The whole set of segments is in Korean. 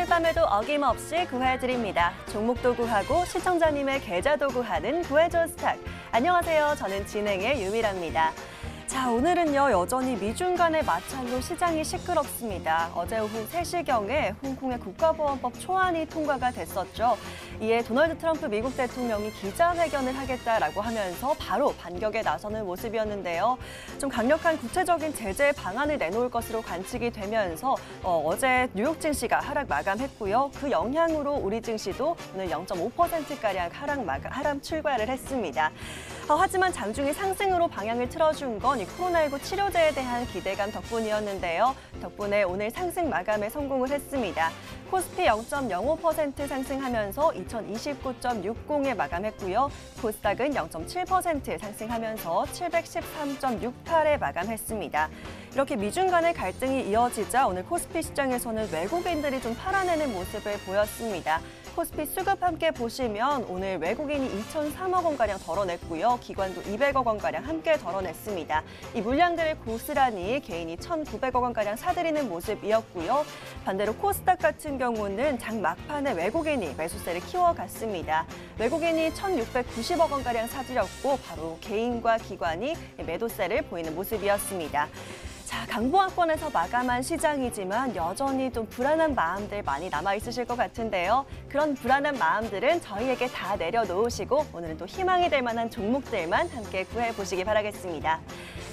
오늘 밤에도 어김없이 구해드립니다. 종목도 구하고 시청자님의 계좌도 구하는 구해줘 스탁. 안녕하세요. 저는 진행의 유미라입니다. 자, 오늘은요 여전히 미중 간의 마찰로 시장이 시끄럽습니다. 어제 오후 3시경에 홍콩의 국가보안법 초안이 통과가 됐었죠. 이에 도널드 트럼프 미국 대통령이 기자회견을 하겠다라고 하면서 바로 반격에 나서는 모습이었는데요. 좀 강력한 구체적인 제재 방안을 내놓을 것으로 관측이 되면서 어제 뉴욕 증시가 하락 마감했고요. 그 영향으로 우리 증시도 오늘 0.5%가량 하락 출발을 했습니다. 하지만 장중에 상승으로 방향을 틀어준 건 이 코로나19 치료제에 대한 기대감 덕분이었는데요. 덕분에 오늘 상승 마감에 성공을 했습니다. 코스피 0.05% 상승하면서 2029.60에 마감했고요. 코스닥은 0.7% 상승하면서 713.68에 마감했습니다. 이렇게 미중 간의 갈등이 이어지자 오늘 코스피 시장에서는 외국인들이 좀 팔아내는 모습을 보였습니다. 코스피 수급 함께 보시면 오늘 외국인이 2,003억 원가량 덜어냈고요. 기관도 200억 원가량 함께 덜어냈습니다. 이 물량들을 고스란히 개인이 1,900억 원가량 사들이는 모습이었고요. 반대로 코스닥 같은 경우는 장 막판에 외국인이 매수세를 키워갔습니다. 외국인이 1,690억 원가량 사들였고 바로 개인과 기관이 매도세를 보이는 모습이었습니다. 자, 강보합권에서 마감한 시장이지만 여전히 좀 불안한 마음들 많이 남아있으실 것 같은데요. 그런 불안한 마음들은 저희에게 다 내려놓으시고 오늘은 또 희망이 될 만한 종목들만 함께 구해보시기 바라겠습니다.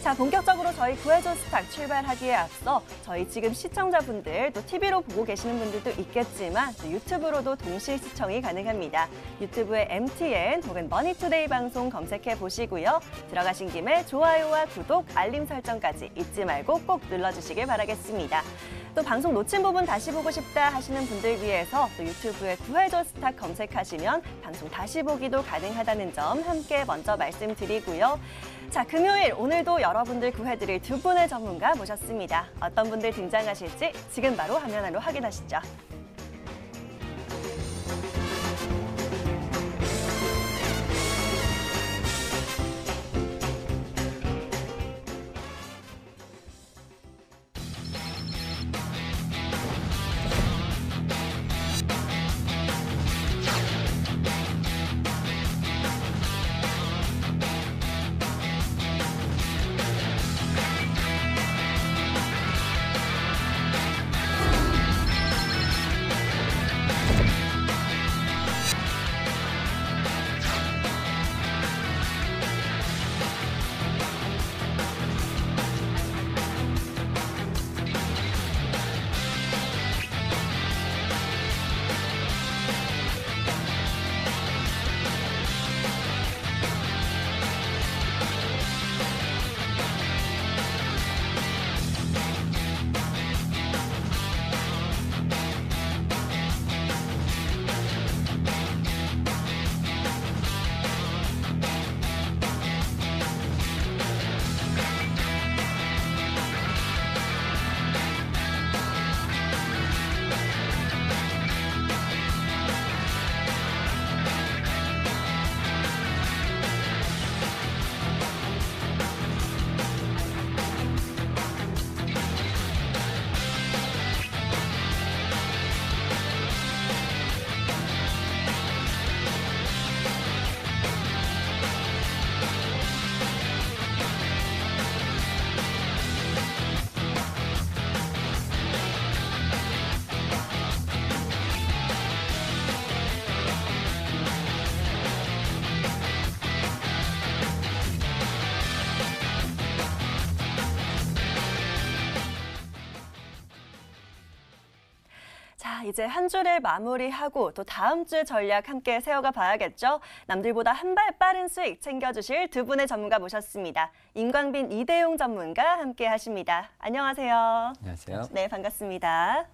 자, 본격적으로 저희 구해줘 스탁 출발하기에 앞서 저희 지금 시청자분들 또 TV로 보고 계시는 분들도 있겠지만 또 유튜브로도 동시 시청이 가능합니다. 유튜브에 MTN 혹은 머니투데이 방송 검색해 보시고요. 들어가신 김에 좋아요와 구독, 알림 설정까지 잊지 말고 꼭 눌러주시길 바라겠습니다. 또 방송 놓친 부분 다시 보고 싶다 하시는 분들 위해서 또 유튜브에 구해줘 스탁 검색하시면 방송 다시 보기도 가능하다는 점 함께 먼저 말씀드리고요. 자, 금요일 오늘도 여러분들 구해드릴 두 분의 전문가 모셨습니다. 어떤 분들 등장하실지 지금 바로 화면 안으로 확인하시죠. 이제 한 주를 마무리하고 또 다음 주 전략 함께 세워가 봐야겠죠. 남들보다 한 발 빠른 수익 챙겨주실 두 분의 전문가 모셨습니다. 임광빈, 이대용 전문가 함께 하십니다. 안녕하세요. 안녕하세요. 네, 반갑습니다.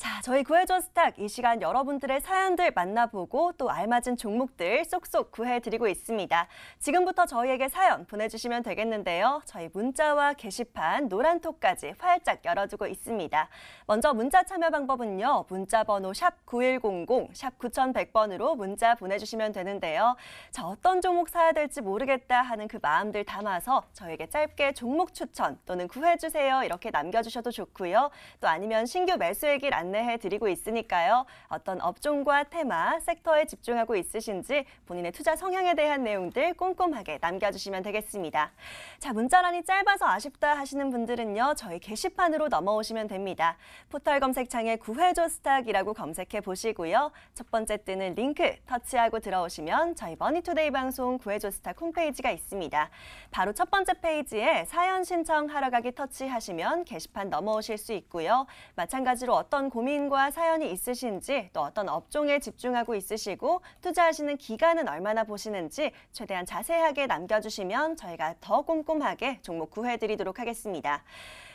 자, 저희 구해줘 스탁 이 시간 여러분들의 사연들 만나보고 또 알맞은 종목들 쏙쏙 구해드리고 있습니다. 지금부터 저희에게 사연 보내주시면 되겠는데요. 저희 문자와 게시판, 노란톡까지 활짝 열어두고 있습니다. 먼저 문자 참여 방법은요. 문자 번호 샵9100, 샵 9100번으로 문자 보내주시면 되는데요. 자, 어떤 종목 사야 될지 모르겠다 하는 그 마음들 담아서 저에게 짧게 종목 추천 또는 구해주세요 이렇게 남겨주셔도 좋고요. 또 아니면 신규 매수액일 안내 안내해 드리고 있으니까요. 어떤 업종과 테마, 섹터에 집중하고 있으신지 본인의 투자 성향에 대한 내용들 꼼꼼하게 남겨주시면 되겠습니다. 자, 문자란이 짧아서 아쉽다 하시는 분들은요. 저희 게시판으로 넘어오시면 됩니다. 포털 검색창에 구해줘 스탁이라고 검색해 보시고요. 첫 번째 뜨는 링크 터치하고 들어오시면 저희 머니투데이 방송 구해줘 스탁 홈페이지가 있습니다. 바로 첫 번째 페이지에 사연 신청하러 가기 터치하시면 게시판 넘어오실 수 있고요. 마찬가지로 어떤 고민과 사연이 있으신지 또 어떤 업종에 집중하고 있으시고 투자하시는 기간은 얼마나 보시는지 최대한 자세하게 남겨주시면 저희가 더 꼼꼼하게 종목 구해드리도록 하겠습니다.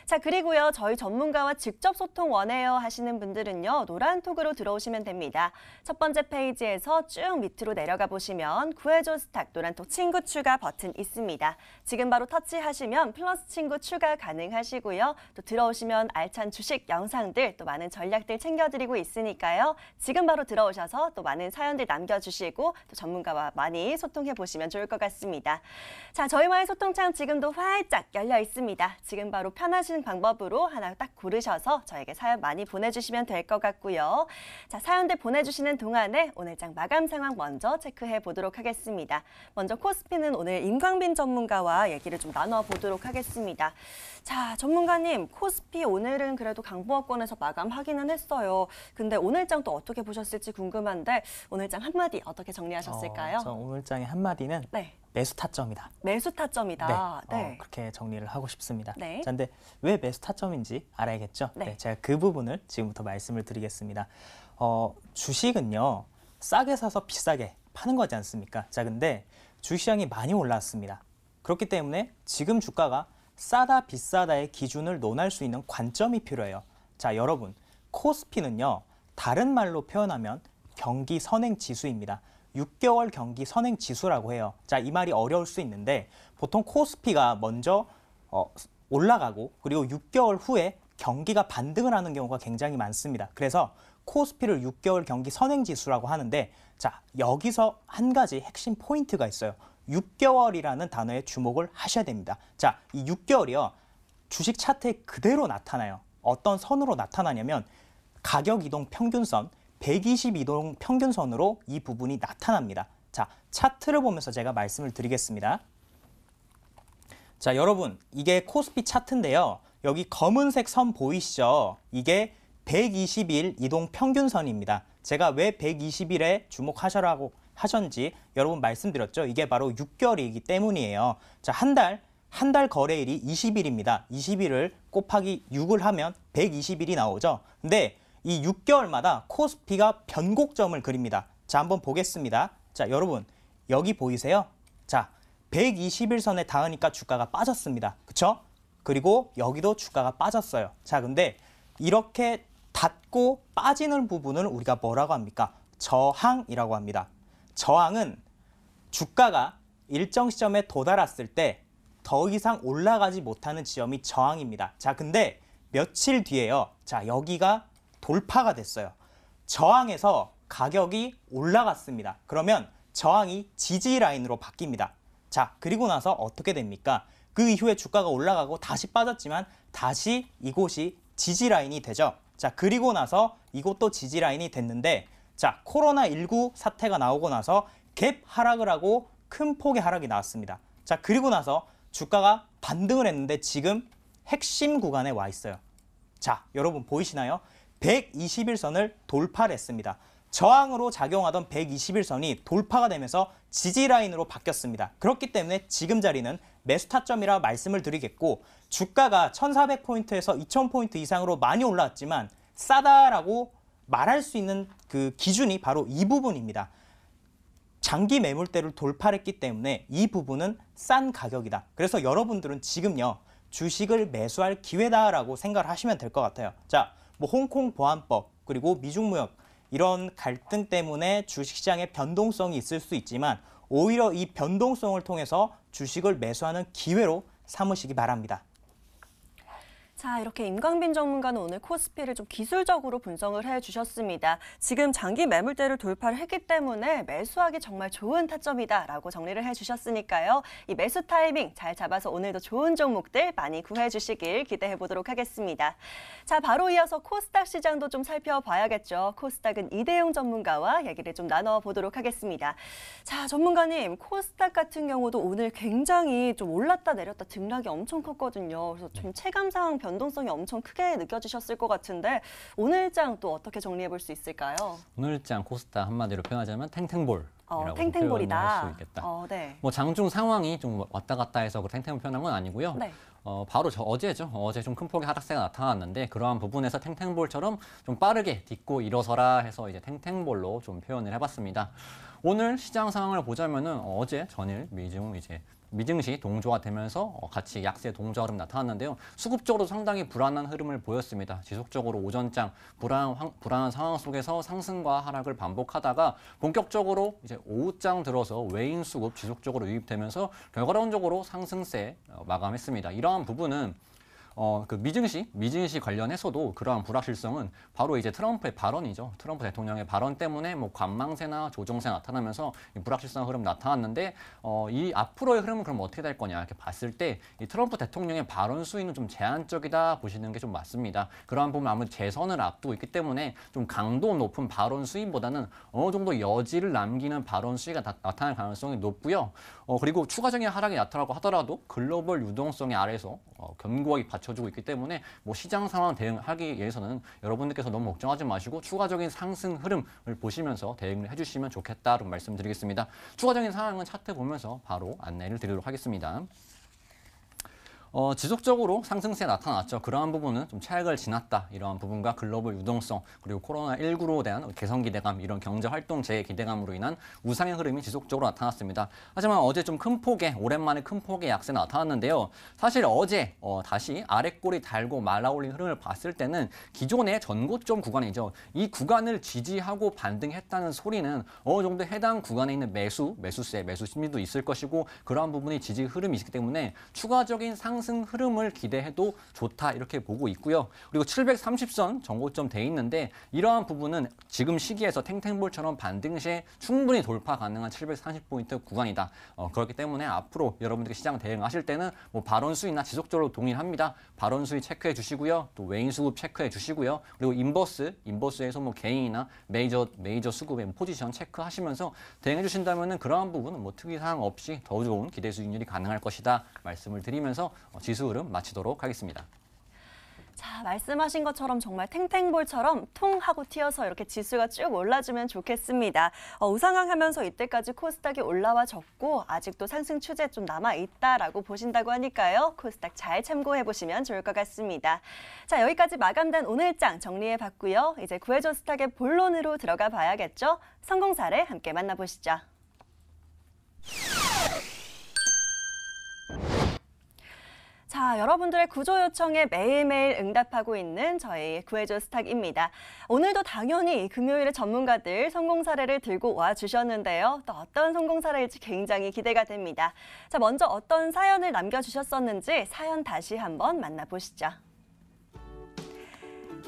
자, 그리고요. 저희 전문가와 직접 소통 원해요 하시는 분들은요. 노란톡으로 들어오시면 됩니다. 첫 번째 페이지에서 쭉 밑으로 내려가 보시면 구해줘 스탁 노란톡 친구 추가 버튼 있습니다. 지금 바로 터치하시면 플러스 친구 추가 가능하시고요. 또 들어오시면 알찬 주식 영상들 또 많은 전략들 챙겨드리고 있으니까요. 지금 바로 들어오셔서 또 많은 사연들 남겨주시고 또 전문가와 많이 소통해 보시면 좋을 것 같습니다. 자, 저희와의 소통창 지금도 활짝 열려 있습니다. 지금 바로 편하신 방법으로 하나 딱 고르셔서 저에게 사연 많이 보내주시면 될 것 같고요. 자, 사연들 보내주시는 동안에 오늘장 마감 상황 먼저 체크해 보도록 하겠습니다. 먼저 코스피는 오늘 임광빈 전문가와 얘기를 좀 나눠보도록 하겠습니다. 자, 전문가님, 코스피 오늘은 그래도 강보합권에서 마감하기는 했어요. 근데 오늘장 또 어떻게 보셨을지 궁금한데 오늘장 한마디 어떻게 정리하셨을까요? 저 오늘장의 한마디는 네. 매수 타점이다. 매수 타점이다. 네. 그렇게 정리를 하고 싶습니다. 네. 자, 근데 왜 매수 타점인지 알아야겠죠? 네. 제가 그 부분을 지금부터 말씀을 드리겠습니다. 주식은요, 싸게 사서 비싸게 파는 거지 않습니까? 자, 근데 주식시장이 많이 올랐습니다. 그렇기 때문에 지금 주가가 싸다 비싸다의 기준을 논할 수 있는 관점이 필요해요. 자, 여러분, 코스피는요, 다른 말로 표현하면 경기 선행 지수입니다. 6개월 경기 선행 지수라고 해요. 자, 이 말이 어려울 수 있는데 보통 코스피가 먼저 올라가고 그리고 6개월 후에 경기가 반등을 하는 경우가 굉장히 많습니다. 그래서 코스피를 6개월 경기 선행 지수라고 하는데, 자, 여기서 한 가지 핵심 포인트가 있어요. 6개월이라는 단어에 주목을 하셔야 됩니다. 자, 이 6개월이요. 주식 차트에 그대로 나타나요. 어떤 선으로 나타나냐면 가격 이동 평균선 120이동 평균선으로 이 부분이 나타납니다. 자, 차트를 보면서 제가 말씀을 드리겠습니다. 자, 여러분, 이게 코스피 차트인데요. 여기 검은색 선 보이시죠? 이게 120일 이동 평균선입니다. 제가 왜 120일에 주목하셔라고 하셨는지 여러분 말씀드렸죠? 이게 바로 6개월이기 때문이에요. 자, 한 달 거래일이 20일입니다. 20일을 곱하기 6을 하면 120일이 나오죠. 근데 이 6개월마다 코스피가 변곡점을 그립니다. 자, 한번 보겠습니다. 자, 여러분, 여기 보이세요? 자, 120일선에 닿으니까 주가가 빠졌습니다. 그쵸? 그리고 여기도 주가가 빠졌어요. 자, 근데 이렇게 닿고 빠지는 부분을 우리가 뭐라고 합니까? 저항이라고 합니다. 저항은 주가가 일정 시점에 도달했을 때 더 이상 올라가지 못하는 지점이 저항입니다. 자, 근데 며칠 뒤에요. 자, 여기가 돌파가 됐어요. 저항에서 가격이 올라갔습니다. 그러면 저항이 지지 라인으로 바뀝니다. 자, 그리고 나서 어떻게 됩니까? 그 이후에 주가가 올라가고 다시 빠졌지만 다시 이곳이 지지 라인이 되죠. 자, 그리고 나서 이것도 지지 라인이 됐는데, 자, 코로나19 사태가 나오고 나서 갭 하락을 하고 큰 폭의 하락이 나왔습니다. 자, 그리고 나서 주가가 반등을 했는데 지금 핵심 구간에 와 있어요. 자, 여러분 보이시나요? 120일선을 돌파를 했습니다. 저항으로 작용하던 120일선이 돌파가 되면서 지지 라인으로 바뀌었습니다. 그렇기 때문에 지금 자리는 매수 타점이라 말씀을 드리겠고, 주가가 1400포인트에서 2000포인트 이상으로 많이 올라왔지만 싸다라고 말할 수 있는 그 기준이 바로 이 부분입니다. 장기 매물대를 돌파했기 때문에 이 부분은 싼 가격이다. 그래서 여러분들은 지금요, 주식을 매수할 기회다라고 생각을 하시면 될 것 같아요. 자, 뭐 홍콩 보안법 그리고 미중 무역 이런 갈등 때문에 주식시장에 변동성이 있을 수 있지만 오히려 이 변동성을 통해서 주식을 매수하는 기회로 삼으시기 바랍니다. 자, 이렇게 임광빈 전문가는 오늘 코스피를 좀 기술적으로 분석을 해주셨습니다. 지금 장기 매물대를 돌파를 했기 때문에 매수하기 정말 좋은 타점이다라고 정리를 해주셨으니까요. 이 매수 타이밍 잘 잡아서 오늘도 좋은 종목들 많이 구해주시길 기대해보도록 하겠습니다. 자, 바로 이어서 코스닥 시장도 좀 살펴봐야겠죠. 코스닥은 이대용 전문가와 얘기를 좀 나눠보도록 하겠습니다. 자, 전문가님, 코스닥 같은 경우도 오늘 굉장히 좀 올랐다 내렸다 등락이 엄청 컸거든요. 그래서 좀 체감상 변동성이 엄청 크게 느껴지셨을 것 같은데 오늘장 또 어떻게 정리해 볼 수 있을까요? 오늘장 코스닥 한마디로 표현하자면 탱탱볼이라고 탱탱볼이다. 표현할 수 있겠다. 네. 뭐 장중 상황이 좀 왔다 갔다 해서 그 탱탱볼 표현한 건 아니고요. 네. 바로 어제죠. 어제 좀 큰 폭의 하락세가 나타났는데 그러한 부분에서 탱탱볼처럼 좀 빠르게 딛고 일어서라 해서 이제 탱탱볼로 좀 표현을 해봤습니다. 오늘 시장 상황을 보자면은 어제 전일 미증시 동조가 되면서 같이 약세 동조 흐름 나타났는데요. 수급적으로 상당히 불안한 흐름을 보였습니다. 지속적으로 오전장 불안한 상황 속에서 상승과 하락을 반복하다가 본격적으로 이제 오후장 들어서 외인 수급 지속적으로 유입되면서 결과론적으로 상승세 마감했습니다. 이러한 부분은 그 미증시 관련해서도 그러한 불확실성은 바로 이제 트럼프의 발언이죠. 트럼프 대통령의 발언 때문에 뭐 관망세나 조정세 나타나면서 이 불확실성 흐름 나타났는데 이 앞으로의 흐름은 그럼 어떻게 될 거냐 이렇게 봤을 때 이 트럼프 대통령의 발언 수위는 좀 제한적이다 보시는 게 좀 맞습니다. 그러한 부분 아무래도 재선을 앞두고 있기 때문에 좀 강도 높은 발언 수위보다는 어느 정도 여지를 남기는 발언 수위가 나타날 가능성이 높고요. 그리고 추가적인 하락이 나타나고 하더라도 글로벌 유동성의 아래에서 견고하게 받쳐주고 있기 때문에 뭐 시장 상황 대응하기 위해서는 여러분들께서 너무 걱정하지 마시고 추가적인 상승 흐름을 보시면서 대응을 해주시면 좋겠다라고 말씀드리겠습니다. 추가적인 상황은 차트 보면서 바로 안내를 드리도록 하겠습니다. 지속적으로 상승세 나타났죠. 그러한 부분은 좀 차익을 지났다. 이러한 부분과 글로벌 유동성 그리고 코로나19로 대한 개선 기대감 이런 경제 활동 재개 기대감으로 인한 우상의 흐름이 지속적으로 나타났습니다. 하지만 어제 좀 큰 폭의 오랜만에 큰 폭의 약세 나타났는데요. 사실 어제 다시 아랫골이 달고 말아올린 흐름을 봤을 때는 기존의 전고점 구간이죠. 이 구간을 지지하고 반등했다는 소리는 어느 정도 해당 구간에 있는 매수세, 매수 심리도 있을 것이고 그러한 부분이 지지 흐름이 있기 때문에 추가적인 상승 흐름을 기대해도 좋다 이렇게 보고 있고요. 그리고 730선 정고점 돼 있는데 이러한 부분은 지금 시기에서 탱탱볼처럼 반등 시에 충분히 돌파 가능한 730포인트 구간이다. 그렇기 때문에 앞으로 여러분들께 시장 대응하실 때는 뭐 발언 수위나 지속적으로 동일합니다. 발언 수위 체크해 주시고요. 또 외인 수급 체크해 주시고요. 그리고 인버스에서 뭐 개인이나 메이저 수급의 포지션 체크하시면서 대응해 주신다면은 그러한 부분은 뭐 특이 사항 없이 더 좋은 기대 수익률이 가능할 것이다 말씀을 드리면서 지수 흐름 마치도록 하겠습니다. 자, 말씀하신 것처럼 정말 탱탱볼처럼 통 하고 튀어서 이렇게 지수가 쭉 올라주면 좋겠습니다. 우상향하면서 이때까지 코스닥이 올라와 졌고 아직도 상승 추세 좀 남아있다라고 보신다고 하니까요. 코스닥 잘 참고해보시면 좋을 것 같습니다. 자, 여기까지 마감된 오늘장 정리해봤고요. 이제 구해줘 스탁의 본론으로 들어가 봐야겠죠. 성공 사례 함께 만나보시죠. 자, 여러분들의 구조 요청에 매일매일 응답하고 있는 저희 구해줘 스탁입니다. 오늘도 당연히 금요일에 전문가들 성공 사례를 들고 와주셨는데요. 또 어떤 성공 사례일지 굉장히 기대가 됩니다. 자, 먼저 어떤 사연을 남겨주셨었는지 사연 다시 한번 만나보시죠.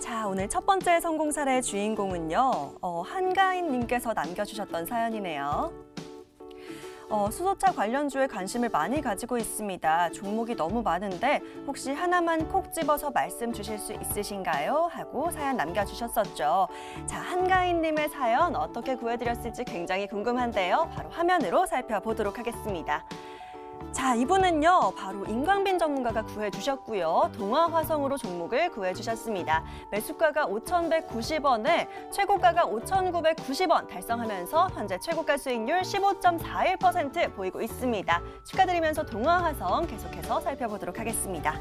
자, 오늘 첫 번째 성공 사례의 주인공은요. 한가인님께서 남겨주셨던 사연이네요. 수소차 관련주에 관심을 많이 가지고 있습니다. 종목이 너무 많은데 혹시 하나만 콕 집어서 말씀 주실 수 있으신가요? 하고 사연 남겨주셨었죠. 자, 한가인님의 사연 어떻게 구해드렸을지 굉장히 궁금한데요. 바로 화면으로 살펴보도록 하겠습니다. 자, 이분은요, 바로 임광빈 전문가가 구해주셨고요. 동아화성으로 종목을 구해주셨습니다. 매수가가 5,190원에 최고가가 5,990원 달성하면서 현재 최고가 수익률 15.41% 보이고 있습니다. 축하드리면서 동아화성 계속해서 살펴보도록 하겠습니다.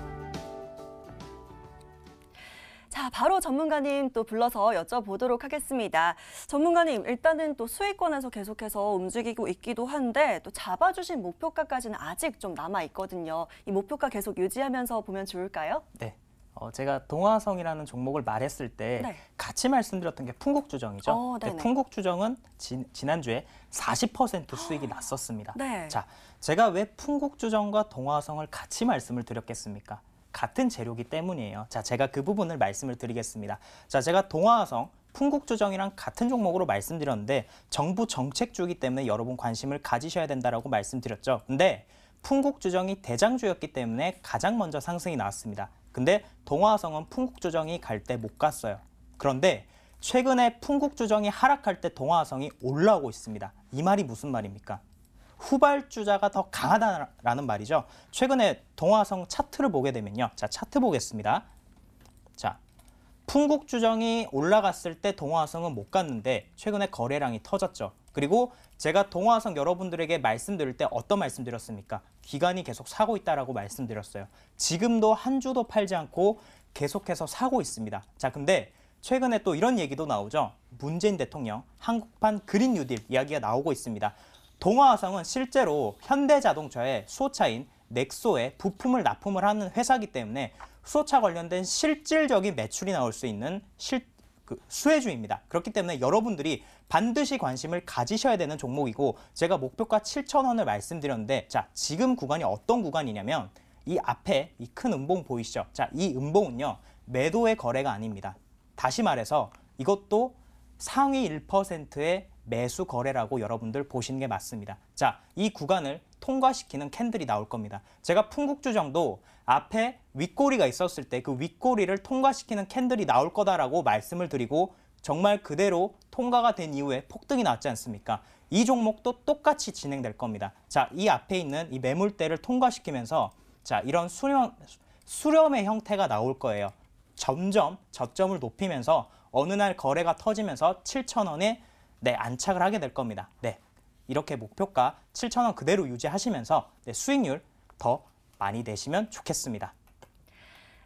자, 바로 전문가님 또 불러서 여쭤보도록 하겠습니다. 전문가님, 일단은 또 수익권에서 계속해서 움직이고 있기도 한데 또 잡아주신 목표가까지는 아직 좀 남아있거든요. 이 목표가 계속 유지하면서 보면 좋을까요? 네. 제가 동화성이라는 종목을 말했을 때 네. 같이 말씀드렸던 게 풍국주정이죠. 풍국주정은 지난주에 40% 수익이 났었습니다. 네. 자, 제가 왜 풍국주정과 동화성을 같이 말씀을 드렸겠습니까? 같은 재료기 때문이에요. 자, 제가 그 부분을 말씀을 드리겠습니다. 자, 제가 동아화성, 풍국주정이랑 같은 종목으로 말씀드렸는데 정부 정책주이기 때문에 여러분 관심을 가지셔야 된다라고 말씀드렸죠. 근데 풍국주정이 대장주였기 때문에 가장 먼저 상승이 나왔습니다. 근데 동아화성은 풍국주정이 갈 때 못 갔어요. 그런데 최근에 풍국주정이 하락할 때 동아화성이 올라오고 있습니다. 이 말이 무슨 말입니까? 후발주자가 더 강하다라는 말이죠. 최근에 동아화성 차트를 보게 되면요. 자, 차트 보겠습니다. 자, 풍국주정이 올라갔을 때 동아화성은 못 갔는데 최근에 거래량이 터졌죠. 그리고 제가 동아화성 여러분들에게 말씀드릴 때 어떤 말씀 드렸습니까? 기관이 계속 사고 있다라고 말씀드렸어요. 지금도 한 주도 팔지 않고 계속해서 사고 있습니다. 자, 근데 최근에 또 이런 얘기도 나오죠. 문재인 대통령 한국판 그린 뉴딜 이야기가 나오고 있습니다. 동아화성은 실제로 현대자동차의 수소차인 넥소에 부품을 납품을 하는 회사이기 때문에 수소차 관련된 실질적인 매출이 나올 수 있는 수혜주입니다. 그렇기 때문에 여러분들이 반드시 관심을 가지셔야 되는 종목이고 제가 목표가 7,000원을 말씀드렸는데 자, 지금 구간이 어떤 구간이냐면 이 앞에 이 큰 음봉 보이시죠? 자, 이 음봉은요. 매도의 거래가 아닙니다. 다시 말해서 이것도 상위 1%의 매수 거래라고 여러분들 보시는 게 맞습니다. 자, 이 구간을 통과시키는 캔들이 나올 겁니다. 제가 풍국주정도 앞에 윗꼬리가 있었을 때 그 윗꼬리를 통과시키는 캔들이 나올 거다라고 말씀을 드리고 정말 그대로 통과가 된 이후에 폭등이 났지 않습니까? 이 종목도 똑같이 진행될 겁니다. 자, 이 앞에 있는 이 매물대를 통과시키면서 자, 이런 수렴의 형태가 나올 거예요. 점점 저점을 높이면서 어느 날 거래가 터지면서 7,000원에 안착을 하게 될 겁니다. 네, 이렇게 목표가 7,000원 그대로 유지하시면서 수익률 더 많이 내시면 좋겠습니다.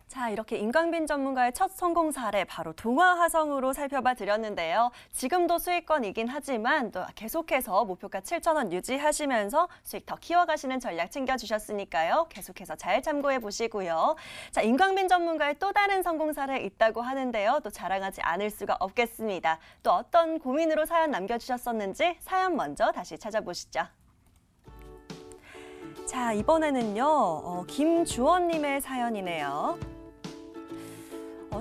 자, 이렇게 임광빈 전문가의 첫 성공 사례 바로 동아화성으로 살펴봐 드렸는데요. 지금도 수익권이긴 하지만 또 계속해서 목표가 7,000원 유지하시면서 수익 더 키워가시는 전략 챙겨주셨으니까요. 계속해서 잘 참고해 보시고요. 자, 임광빈 전문가의 또 다른 성공 사례 있다고 하는데요. 또 자랑하지 않을 수가 없겠습니다. 또 어떤 고민으로 사연 남겨주셨었는지 사연 먼저 다시 찾아보시죠. 자, 이번에는요. 김주원님의 사연이네요.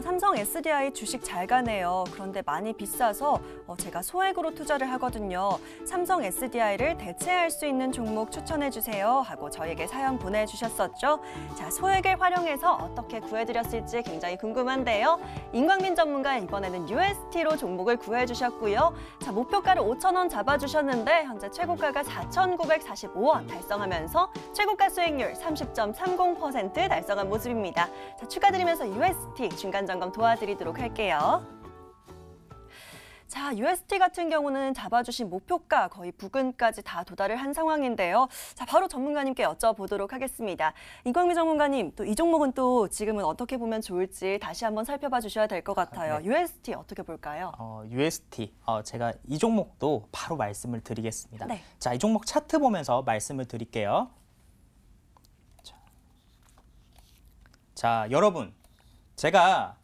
삼성 SDI 주식 잘 가네요. 그런데 많이 비싸서 제가 소액으로 투자를 하거든요. 삼성 SDI를 대체할 수 있는 종목 추천해 주세요 하고 저에게 사연 보내주셨었죠. 자, 소액을 활용해서 어떻게 구해드렸을지 굉장히 궁금한데요. 임광민 전문가 이번에는 UST로 종목을 구해주셨고요. 자, 목표가를 5,000원 잡아주셨는데 현재 최고가가 4,945원 달성하면서 최고가 수익률 30.30% 달성한 모습입니다. 자, 축하드리면서 UST 중간 점검 도와드리도록 할게요. 자, UST 같은 경우는 잡아주신 목표가 거의 부근까지 다 도달을 한 상황인데요. 자, 바로 전문가님께 여쭤보도록 하겠습니다. 임광민 전문가님, 또 이 종목은 또 지금은 어떻게 보면 좋을지 다시 한번 살펴봐 주셔야 될 것 같아요. 네. UST 어떻게 볼까요? UST, 제가 이 종목도 바로 말씀을 드리겠습니다. 네. 자, 이 종목 차트 보면서 말씀을 드릴게요. 자, 여러분. 제가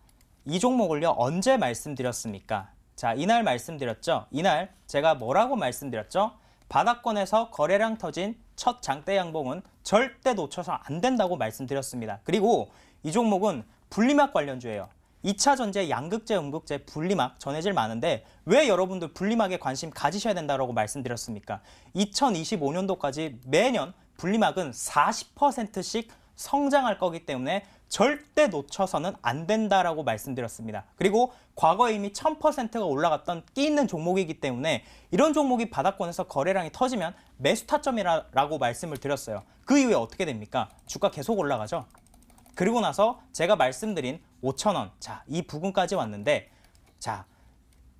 이 종목을요 언제 말씀드렸습니까? 자, 이날 말씀드렸죠. 이날 제가 뭐라고 말씀드렸죠? 바닥권에서 거래량 터진 첫 장대 양봉은 절대 놓쳐서 안 된다고 말씀드렸습니다. 그리고 이 종목은 분리막 관련주예요. 2차 전지의 양극재, 음극재, 분리막 전해질 많은데 왜 여러분들 분리막에 관심 가지셔야 된다고 말씀드렸습니까? 2025년도까지 매년 분리막은 40%씩 성장할 거기 때문에 절대 놓쳐서는 안 된다라고 말씀드렸습니다. 그리고 과거에 이미 1000%가 올라갔던 끼 있는 종목이기 때문에 이런 종목이 바닥권에서 거래량이 터지면 매수 타점이라고 말씀을 드렸어요. 그 이후에 어떻게 됩니까? 주가 계속 올라가죠. 그리고 나서 제가 말씀드린 5,000원, 자, 이 부근까지 왔는데 자,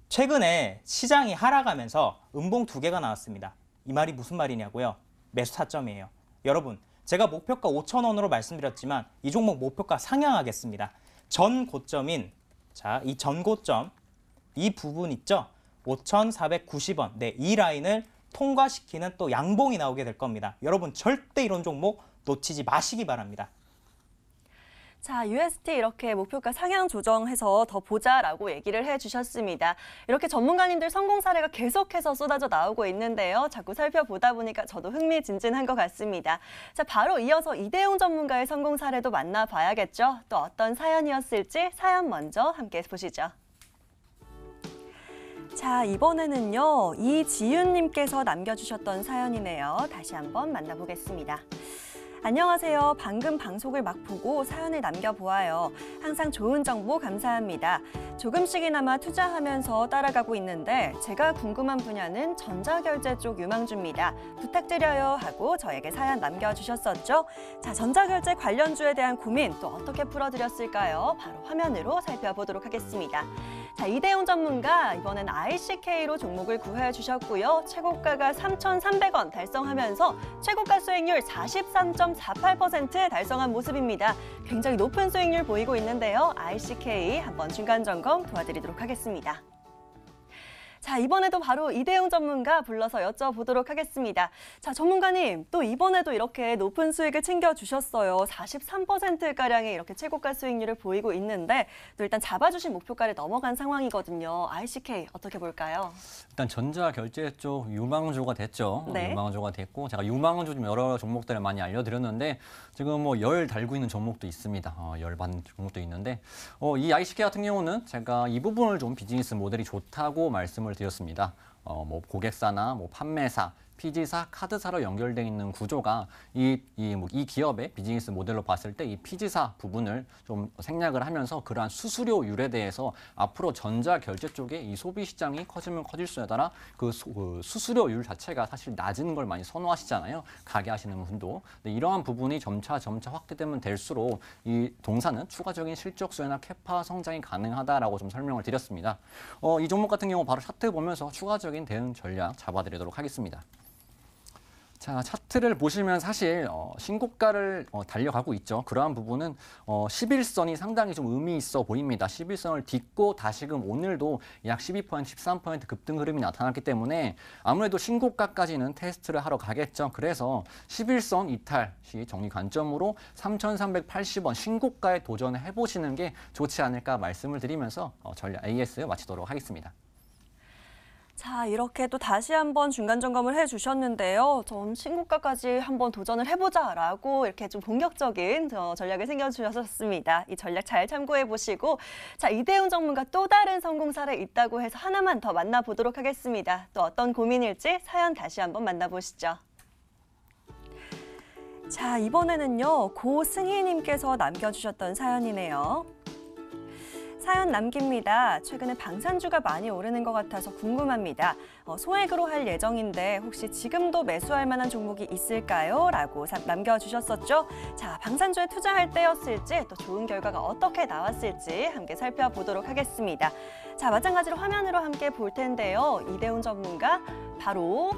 최근에 시장이 하락하면서 음봉 2개가 나왔습니다. 이 말이 무슨 말이냐고요? 매수 타점이에요. 여러분, 제가 목표가 5,000원으로 말씀드렸지만 이 종목 목표가 상향하겠습니다. 전 고점인 자, 이 전 고점 이 부분 있죠? 5,490원. 네, 이 라인을 통과시키는 또 양봉이 나오게 될 겁니다. 여러분 절대 이런 종목 놓치지 마시기 바랍니다. 자, UST 이렇게 목표가 상향 조정해서 더 보자라고 얘기를 해주셨습니다. 이렇게 전문가님들 성공 사례가 계속해서 쏟아져 나오고 있는데요. 자꾸 살펴보다 보니까 저도 흥미진진한 것 같습니다. 자, 바로 이어서 이대용 전문가의 성공 사례도 만나봐야겠죠. 또 어떤 사연이었을지 사연 먼저 함께 보시죠. 자, 이번에는요, 이지윤님께서 남겨주셨던 사연이네요. 다시 한번 만나보겠습니다. 안녕하세요. 방금 방송을 막 보고 사연을 남겨보아요. 항상 좋은 정보 감사합니다. 조금씩이나마 투자하면서 따라가고 있는데 제가 궁금한 분야는 전자결제 쪽 유망주입니다. 부탁드려요 하고 저에게 사연 남겨주셨었죠. 자, 전자결제 관련주에 대한 고민 또 어떻게 풀어드렸을까요? 바로 화면으로 살펴보도록 하겠습니다. 자, 이대용 전문가 이번엔 ICK로 종목을 구해주셨고요. 최고가가 3,300원 달성하면서 최고가 수익률 43.48% 달성한 모습입니다. 굉장히 높은 수익률 보이고 있는데요. ICK 한번 중간 점검 도와드리도록 하겠습니다. 자, 이번에도 바로 이대용 전문가 불러서 여쭤보도록 하겠습니다. 자, 전문가님, 또 이번에도 이렇게 높은 수익을 챙겨주셨어요. 43%가량의 이렇게 최고가 수익률을 보이고 있는데 또 일단 잡아주신 목표가를 넘어간 상황이거든요. ICK 어떻게 볼까요? 일단 전자결제 쪽 유망주가 됐죠. 네. 유망주가 됐고 제가 유망주 좀 여러 종목들을 많이 알려드렸는데 지금 뭐 열 달고 있는 종목도 있습니다. 열 받는 종목도 있는데 이 ICK 같은 경우는 제가 이 부분을 좀 비즈니스 모델이 좋다고 말씀을 드렸습니다. 뭐 고객사나 뭐 판매사, 피지사, 카드사로 연결되어 있는 구조가 이 기업의 비즈니스 모델로 봤을 때 이 피지사 부분을 좀 생략을 하면서 그러한 수수료율에 대해서 앞으로 전자결제 쪽에 이 소비 시장이 커지면 커질수에 따라 그 수수료율 자체가 사실 낮은 걸 많이 선호하시잖아요. 가게 하시는 분도. 근데 이러한 부분이 점차 확대되면 될수록 이 동사는 추가적인 실적 수혜나 캐파 성장이 가능하다라고 좀 설명을 드렸습니다. 이 종목 같은 경우 바로 차트 보면서 추가적인 대응 전략 잡아드리도록 하겠습니다. 자, 차트를 보시면 사실 신고가를 달려가고 있죠. 그러한 부분은 11선이 상당히 좀 의미 있어 보입니다. 11선을 딛고 다시금 오늘도 약 12%, 13% 급등 흐름이 나타났기 때문에 아무래도 신고가까지는 테스트를 하러 가겠죠. 그래서 11선 이탈 시 정리 관점으로 3,380원 신고가에 도전해 보시는 게 좋지 않을까 말씀을 드리면서 전략 AS 마치도록 하겠습니다. 자, 이렇게 또 다시 한번 중간 점검을 해주셨는데요. 좀 신고가까지 한번 도전을 해보자라고 이렇게 좀 공격적인 전략을 챙겨주셨습니다. 이 전략 잘 참고해 보시고, 자, 이대용 전문가 또 다른 성공 사례 있다고 해서 하나만 더 만나보도록 하겠습니다. 또 어떤 고민일지 사연 다시 한번 만나보시죠. 자, 이번에는요, 고승희님께서 남겨주셨던 사연이네요. 사연 남깁니다. 최근에 방산주가 많이 오르는 것 같아서 궁금합니다. 소액으로 할 예정인데 혹시 지금도 매수할 만한 종목이 있을까요? 라고 남겨주셨었죠. 자, 방산주에 투자할 때였을지 또 좋은 결과가 어떻게 나왔을지 함께 살펴보도록 하겠습니다. 자, 마찬가지로 화면으로 함께 볼 텐데요. 이대훈 전문가 바로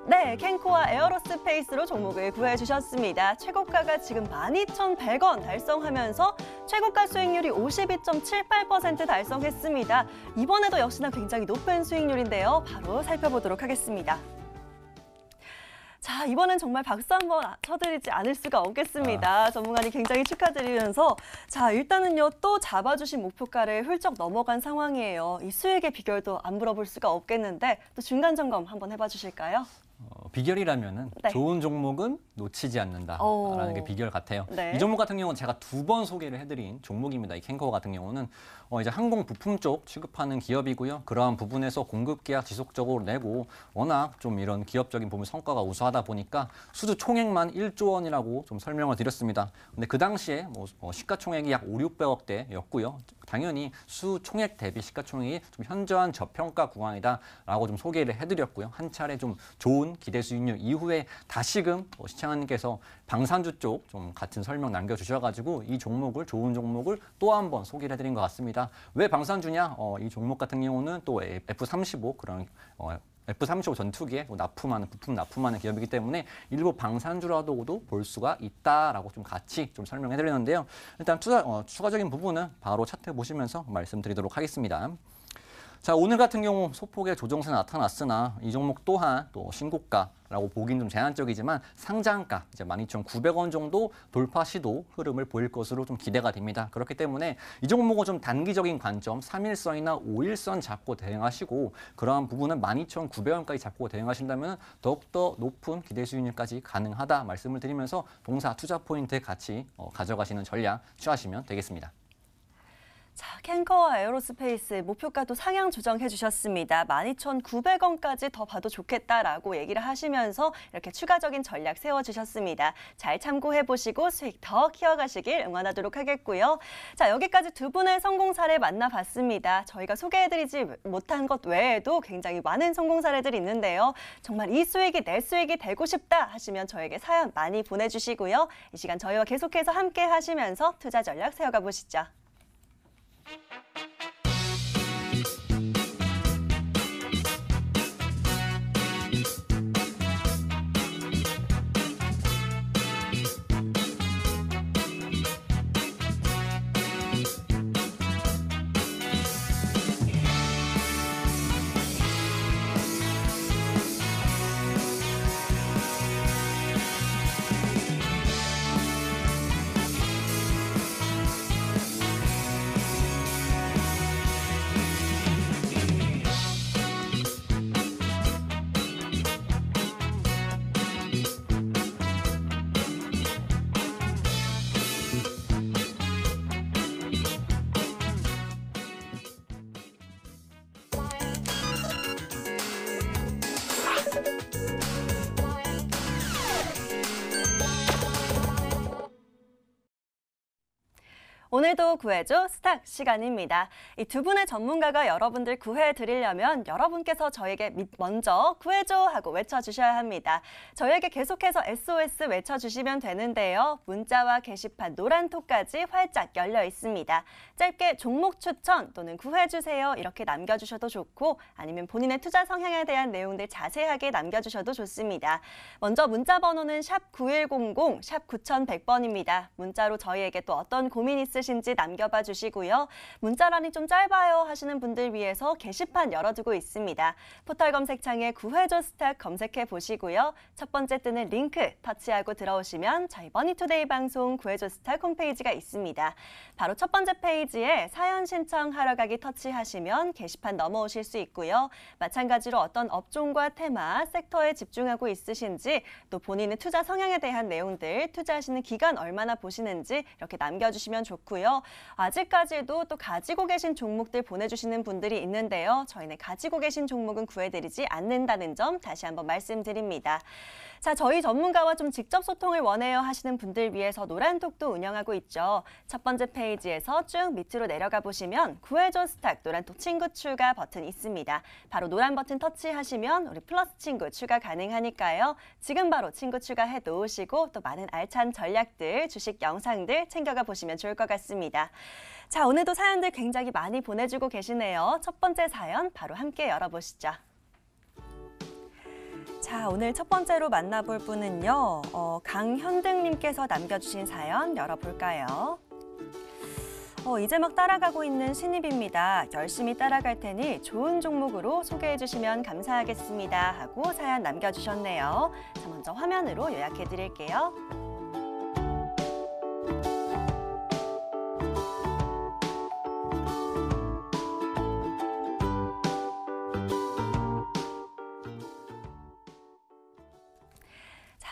네, 캔코와 에어로스페이스로 종목을 구해주셨습니다. 최고가가 지금 12,100원 달성하면서 최고가 수익률이 52.78% 달성했습니다. 이번에도 역시나 굉장히 높은 수익률인데요. 바로 살펴보도록 하겠습니다. 자, 이번엔 정말 박수 한번 쳐드리지 않을 수가 없겠습니다. 전문가님 굉장히 축하드리면서 자, 일단은요, 또 잡아주신 목표가를 훌쩍 넘어간 상황이에요. 이 수익의 비결도 안 물어볼 수가 없겠는데 또 중간 점검 한번 해봐 주실까요? 비결이라면은 네. 좋은 종목은 놓치지 않는다라는 게 비결 같아요. 네. 이 종목 같은 경우는 제가 2번 소개를 해드린 종목입니다. 이 캔코 같은 경우는 이제 항공 부품 쪽 취급하는 기업이고요. 그러한 부분에서 공급 계약 지속적으로 내고 워낙 좀 이런 기업적인 부분 성과가 우수하다 보니까 수주 총액만 1조 원이라고 좀 설명을 드렸습니다. 근데 그 당시에 시가총액이 약 5, 600억대였고요. 당연히 수 총액 대비 시가총액이 좀 현저한 저평가 구간이다라고 좀 소개를 해드렸고요. 한 차례 좀 좋은 기대 수익률 이후에 다시금 시청자님께서 방산주 쪽 좀 같은 설명 남겨주셔가지고 이 종목을 좋은 종목을 또 한 번 소개를 해드린 것 같습니다. 왜 방산주냐? 이 종목 같은 경우는 또 F-35 그런 F-35 전투기에 부품 납품하는 기업이기 때문에 일부 방산주라고도 볼 수가 있다라고 좀 같이 좀 설명해드렸는데요. 일단 추가적인 부분은 바로 차트 보시면서 말씀드리도록 하겠습니다. 자, 오늘 같은 경우 소폭의 조정세 나타났으나 이 종목 또한 또 신고가라고 보기는 좀 제한적이지만 상장가 이제 12,900원 정도 돌파 시도 흐름을 보일 것으로 좀 기대가 됩니다. 그렇기 때문에 이 종목은 좀 단기적인 관점 3일선이나 5일선 잡고 대응하시고 그러한 부분은 12,900원까지 잡고 대응하신다면 더욱더 높은 기대 수익률까지 가능하다 말씀을 드리면서 동사 투자 포인트 같이 가져가시는 전략 취하시면 되겠습니다. 자, 캔커와 에어로스페이스 목표가도 상향 조정해 주셨습니다. 12,900원까지 더 봐도 좋겠다라고 얘기를 하시면서 이렇게 추가적인 전략 세워주셨습니다. 잘 참고해 보시고 수익 더 키워가시길 응원하도록 하겠고요. 자, 여기까지 두 분의 성공 사례 만나봤습니다. 저희가 소개해드리지 못한 것 외에도 굉장히 많은 성공 사례들이 있는데요. 정말 이 수익이 내 수익이 되고 싶다 하시면 저에게 사연 많이 보내주시고요. 이 시간 저희와 계속해서 함께 하시면서 투자 전략 세워가 보시죠. 오늘도 구해줘 스탁 시간입니다. 이 두 분의 전문가가 여러분들 구해드리려면 여러분께서 저에게 먼저 구해줘 하고 외쳐주셔야 합니다. 저에게 계속해서 SOS 외쳐주시면 되는데요. 문자와 게시판 노란톡까지 활짝 열려 있습니다. 짧게 종목 추천 또는 구해주세요 이렇게 남겨주셔도 좋고 아니면 본인의 투자 성향에 대한 내용들 자세하게 남겨주셔도 좋습니다. 먼저 문자 번호는 샵 9100, 샵 9100번입니다. 문자로 저희에게 또 어떤 고민 있으신지 남겨봐 주시고요. 문자란이 좀 짧아요 하시는 분들 위해서 게시판 열어두고 있습니다. 포털 검색창에 구해줘 스탁 검색해 보시고요. 첫 번째 뜨는 링크 터치하고 들어오시면 저희 머니투데이 방송 구해줘 스탁 홈페이지가 있습니다. 바로 첫 번째 페이지에 사연 신청하러 가기 터치하시면 게시판 넘어오실 수 있고요. 마찬가지로 어떤 업종과 테마, 섹터에 집중하고 있으신지 또 본인의 투자 성향에 대한 내용들, 투자하시는 기간 얼마나 보시는지 이렇게 남겨주시면 좋고요. 아직까지도 또 가지고 계신 종목들 보내주시는 분들이 있는데요. 저희는 가지고 계신 종목은 구해드리지 않는다는 점 다시 한번 말씀드립니다. 자, 저희 전문가와 좀 직접 소통을 원해요 하시는 분들 위해서 노란톡도 운영하고 있죠. 첫 번째 페이지에서 쭉 밑으로 내려가 보시면 구해줘 스탁 노란톡 친구 추가 버튼 있습니다. 바로 노란 버튼 터치하시면 우리 플러스 친구 추가 가능하니까요. 지금 바로 친구 추가해 놓으시고 또 많은 알찬 전략들, 주식 영상들 챙겨가 보시면 좋을 것 같습니다. 자, 오늘도 사연들 굉장히 많이 보내주고 계시네요. 첫 번째 사연 바로 함께 열어보시죠. 자, 오늘 첫 번째로 만나볼 분은요. 강현등님께서 남겨주신 사연 열어볼까요? 이제 막 따라가고 있는 신입입니다. 열심히 따라갈 테니 좋은 종목으로 소개해 주시면 감사하겠습니다. 하고 사연 남겨주셨네요. 자, 먼저 화면으로 요약해 드릴게요.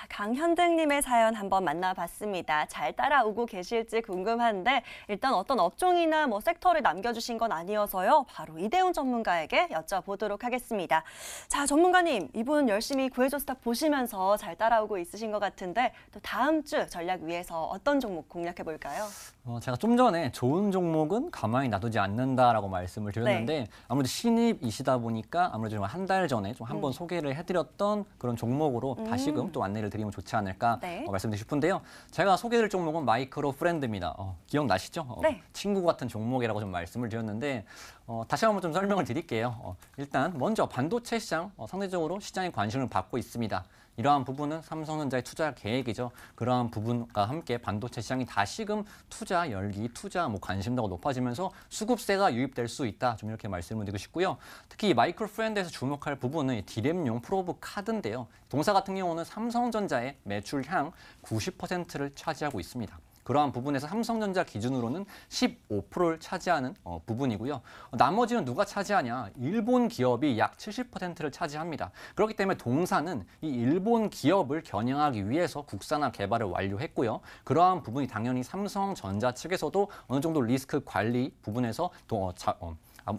강현등님의 사연 한번 만나봤습니다. 잘 따라오고 계실지 궁금한데 일단 어떤 업종이나 섹터를 남겨주신 건 아니어서요. 바로 이대훈 전문가에게 여쭤보도록 하겠습니다. 자, 전문가님, 이분 열심히 구해줘 스탁 보시면서 잘 따라오고 있으신 것 같은데 또 다음 주 전략 위해서 어떤 종목 공략해볼까요? 제가 좀 전에 좋은 종목은 가만히 놔두지 않는다라고 말씀을 드렸는데 네. 아무래도 신입이시다 보니까 아무래도 좀 한 달 전에 좀 한번 소개를 해드렸던 그런 종목으로 다시금 또 안내를 드리면 좋지 않을까 네. 말씀드리고 싶은데요. 제가 소개해드릴 종목은 마이크로 프렌드입니다. 기억나시죠? 네. 친구 같은 종목이라고 좀 말씀을 드렸는데 다시 한번 좀 설명을 드릴게요. 일단 먼저 반도체 시장 상대적으로 시장에 관심을 받고 있습니다. 이러한 부분은 삼성전자의 투자 계획이죠. 그러한 부분과 함께 반도체 시장이 다시금 투자 열기, 투자 관심도가 높아지면서 수급세가 유입될 수 있다. 좀 이렇게 말씀을 드리고 싶고요. 특히 마이크로 프렌드에서 주목할 부분은 디램용 프로브 카드인데요. 동사 같은 경우는 삼성전자의 매출향 90%를 차지하고 있습니다. 그러한 부분에서 삼성전자 기준으로는 15%를 차지하는 부분이고요. 나머지는 누가 차지하냐? 일본 기업이 약 70%를 차지합니다. 그렇기 때문에 동사는 이 일본 기업을 겨냥하기 위해서 국산화 개발을 완료했고요. 그러한 부분이 당연히 삼성전자 측에서도 어느 정도 리스크 관리 부분에서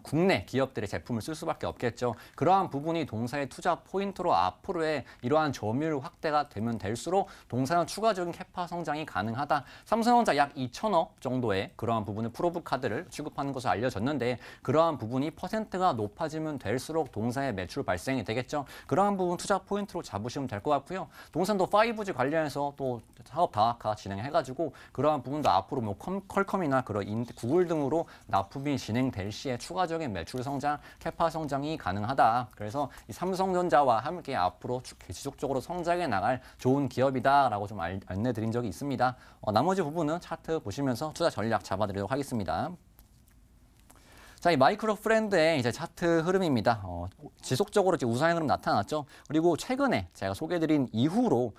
국내 기업들의 제품을 쓸 수밖에 없겠죠. 그러한 부분이 동사의 투자 포인트로 앞으로의 이러한 점유율 확대가 되면 될수록 동사는 추가적인 캐파 성장이 가능하다. 삼성전자 약 2천억 정도의 그러한 부분을 프로브 카드를 취급하는 것으로 알려졌는데 그러한 부분이 퍼센트가 높아지면 될수록 동사의 매출 발생이 되겠죠. 그러한 부분 투자 포인트로 잡으시면 될 것 같고요. 동사도 5G 관련해서 또 사업 다각화 진행해가지고 그러한 부분도 앞으로 뭐 퀄컴이나 그런 구글 등으로 납품이 진행될 시에 추가적인 매출 성장, 캐파 성장이 가능하다. 그래서 이 삼성전자와 함께 앞으로 지속적으로 성장해 나갈 좋은 기업이다라고 좀 안내드린 적이 있습니다. 나머지 부분은 차트 보시면서 투자 전략 잡아드리도록 하겠습니다. 자, 이 마이크로 프렌드의 이제 차트 흐름입니다. 지속적으로 이제 우상향 흐름 나타났죠. 그리고 최근에 제가 소개해드린 이후로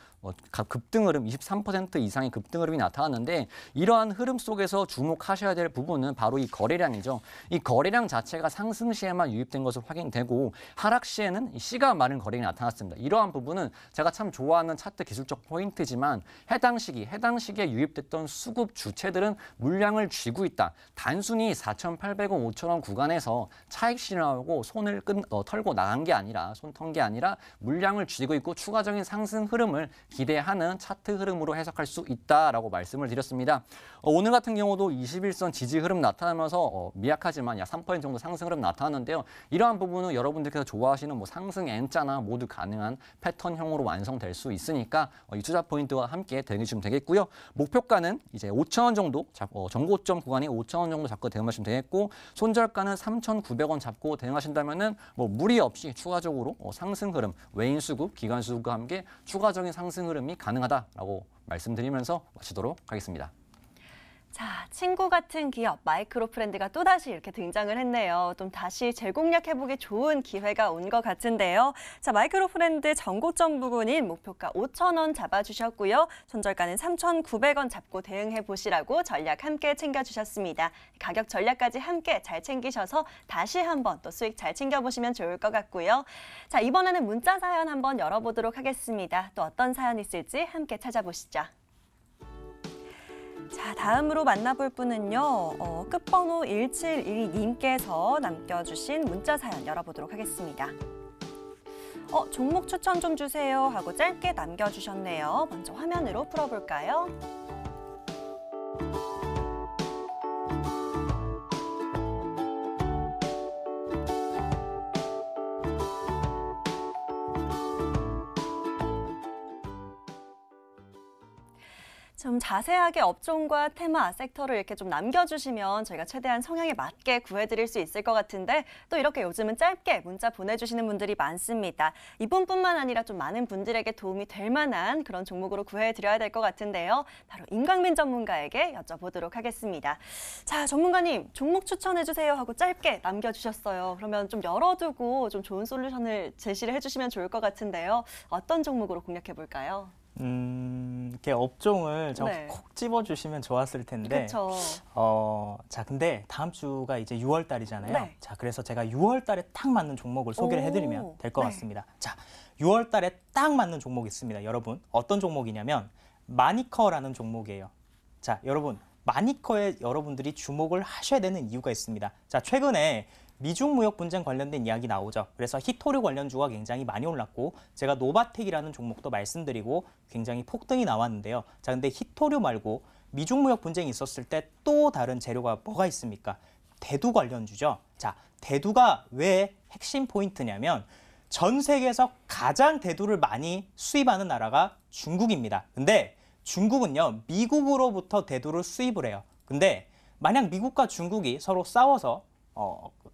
급등 흐름 23% 이상의 급등 흐름이 나타났는데 이러한 흐름 속에서 주목하셔야 될 부분은 바로 이 거래량이죠. 이 거래량 자체가 상승 시에만 유입된 것으로 확인되고 하락 시에는 시가 많은 거래량이 나타났습니다. 이러한 부분은 제가 참 좋아하는 차트 기술적 포인트지만 해당 시기에 유입됐던 수급 주체들은 물량을 쥐고 있다. 단순히 4,800원, 5,000원 구간에서 차익 실현하고 손을 털고 나간 게 아니라 손 게 아니라 물량을 쥐고 있고 추가적인 상승 흐름을 기대하는 차트 흐름으로 해석할 수 있다라고 말씀을 드렸습니다. 오늘 같은 경우도 21선 지지 흐름 나타나면서 미약하지만 약 3% 정도 상승 흐름 나타났는데요. 이러한 부분은 여러분들께서 좋아하시는 뭐 상승 N자나 모두 가능한 패턴형으로 완성될 수 있으니까 이 투자 포인트와 함께 대응해주시면 되겠고요. 목표가는 이제 5,000원 정도 정고점 구간이 5,000원 정도 잡고 대응하시면 되겠고 손절가는 3,900원 잡고 대응하신다면은 뭐 무리 없이 추가적으로 상승 흐름, 외인 수급, 기관 수급과 함께 추가적인 상승 흐름이 가능하다라고 말씀드리면서 마치도록 하겠습니다. 자, 친구 같은 기업 마이크로 프렌드가 또다시 이렇게 등장을 했네요. 좀 다시 재공략해보기 좋은 기회가 온 것 같은데요. 자, 마이크로 프렌드 전고점 부근인 목표가 5,000원 잡아주셨고요. 손절가는 3,900원 잡고 대응해보시라고 전략 함께 챙겨주셨습니다. 가격 전략까지 함께 잘 챙기셔서 다시 한번 또 수익 잘 챙겨보시면 좋을 것 같고요. 자, 이번에는 문자 사연 한번 열어보도록 하겠습니다. 또 어떤 사연 있을지 함께 찾아보시죠. 자, 다음으로 만나볼 분은요. 끝번호 1712님께서 남겨주신 문자 사연 열어보도록 하겠습니다. 종목 추천 좀 주세요 하고 짧게 남겨주셨네요. 먼저 화면으로 풀어볼까요? 좀 자세하게 업종과 테마, 섹터를 이렇게 좀 남겨주시면 저희가 최대한 성향에 맞게 구해드릴 수 있을 것 같은데 또 이렇게 요즘은 짧게 문자 보내주시는 분들이 많습니다. 이분뿐만 아니라 좀 많은 분들에게 도움이 될 만한 그런 종목으로 구해드려야 될 것 같은데요. 바로 임광민 전문가에게 여쭤보도록 하겠습니다. 자, 전문가님, 종목 추천해주세요 하고 짧게 남겨주셨어요. 그러면 좀 열어두고 좀 좋은 솔루션을 제시를 해주시면 좋을 것 같은데요. 어떤 종목으로 공략해볼까요? 이렇게 업종을 좀 네. 콕 집어주시면 좋았을 텐데. 그렇죠. 자, 근데 다음 주가 이제 6월 달이잖아요. 네. 자, 그래서 제가 6월 달에 딱 맞는 종목을 소개를 해드리면 될 것 네. 같습니다. 자, 6월 달에 딱 맞는 종목이 있습니다. 여러분, 어떤 종목이냐면 마니커라는 종목이에요. 자, 여러분, 마니커에 여러분들이 주목을 하셔야 되는 이유가 있습니다. 자, 최근에 미중 무역 분쟁 관련된 이야기 나오죠. 그래서 히토류 관련주가 굉장히 많이 올랐고 제가 노바텍이라는 종목도 말씀드리고 굉장히 폭등이 나왔는데요. 자, 근데 히토류 말고 미중 무역 분쟁이 있었을 때 또 다른 재료가 뭐가 있습니까? 대두 관련주죠. 자, 대두가 왜 핵심 포인트냐면 전 세계에서 가장 대두를 많이 수입하는 나라가 중국입니다. 근데 중국은요, 미국으로부터 대두를 수입을 해요. 근데 만약 미국과 중국이 서로 싸워서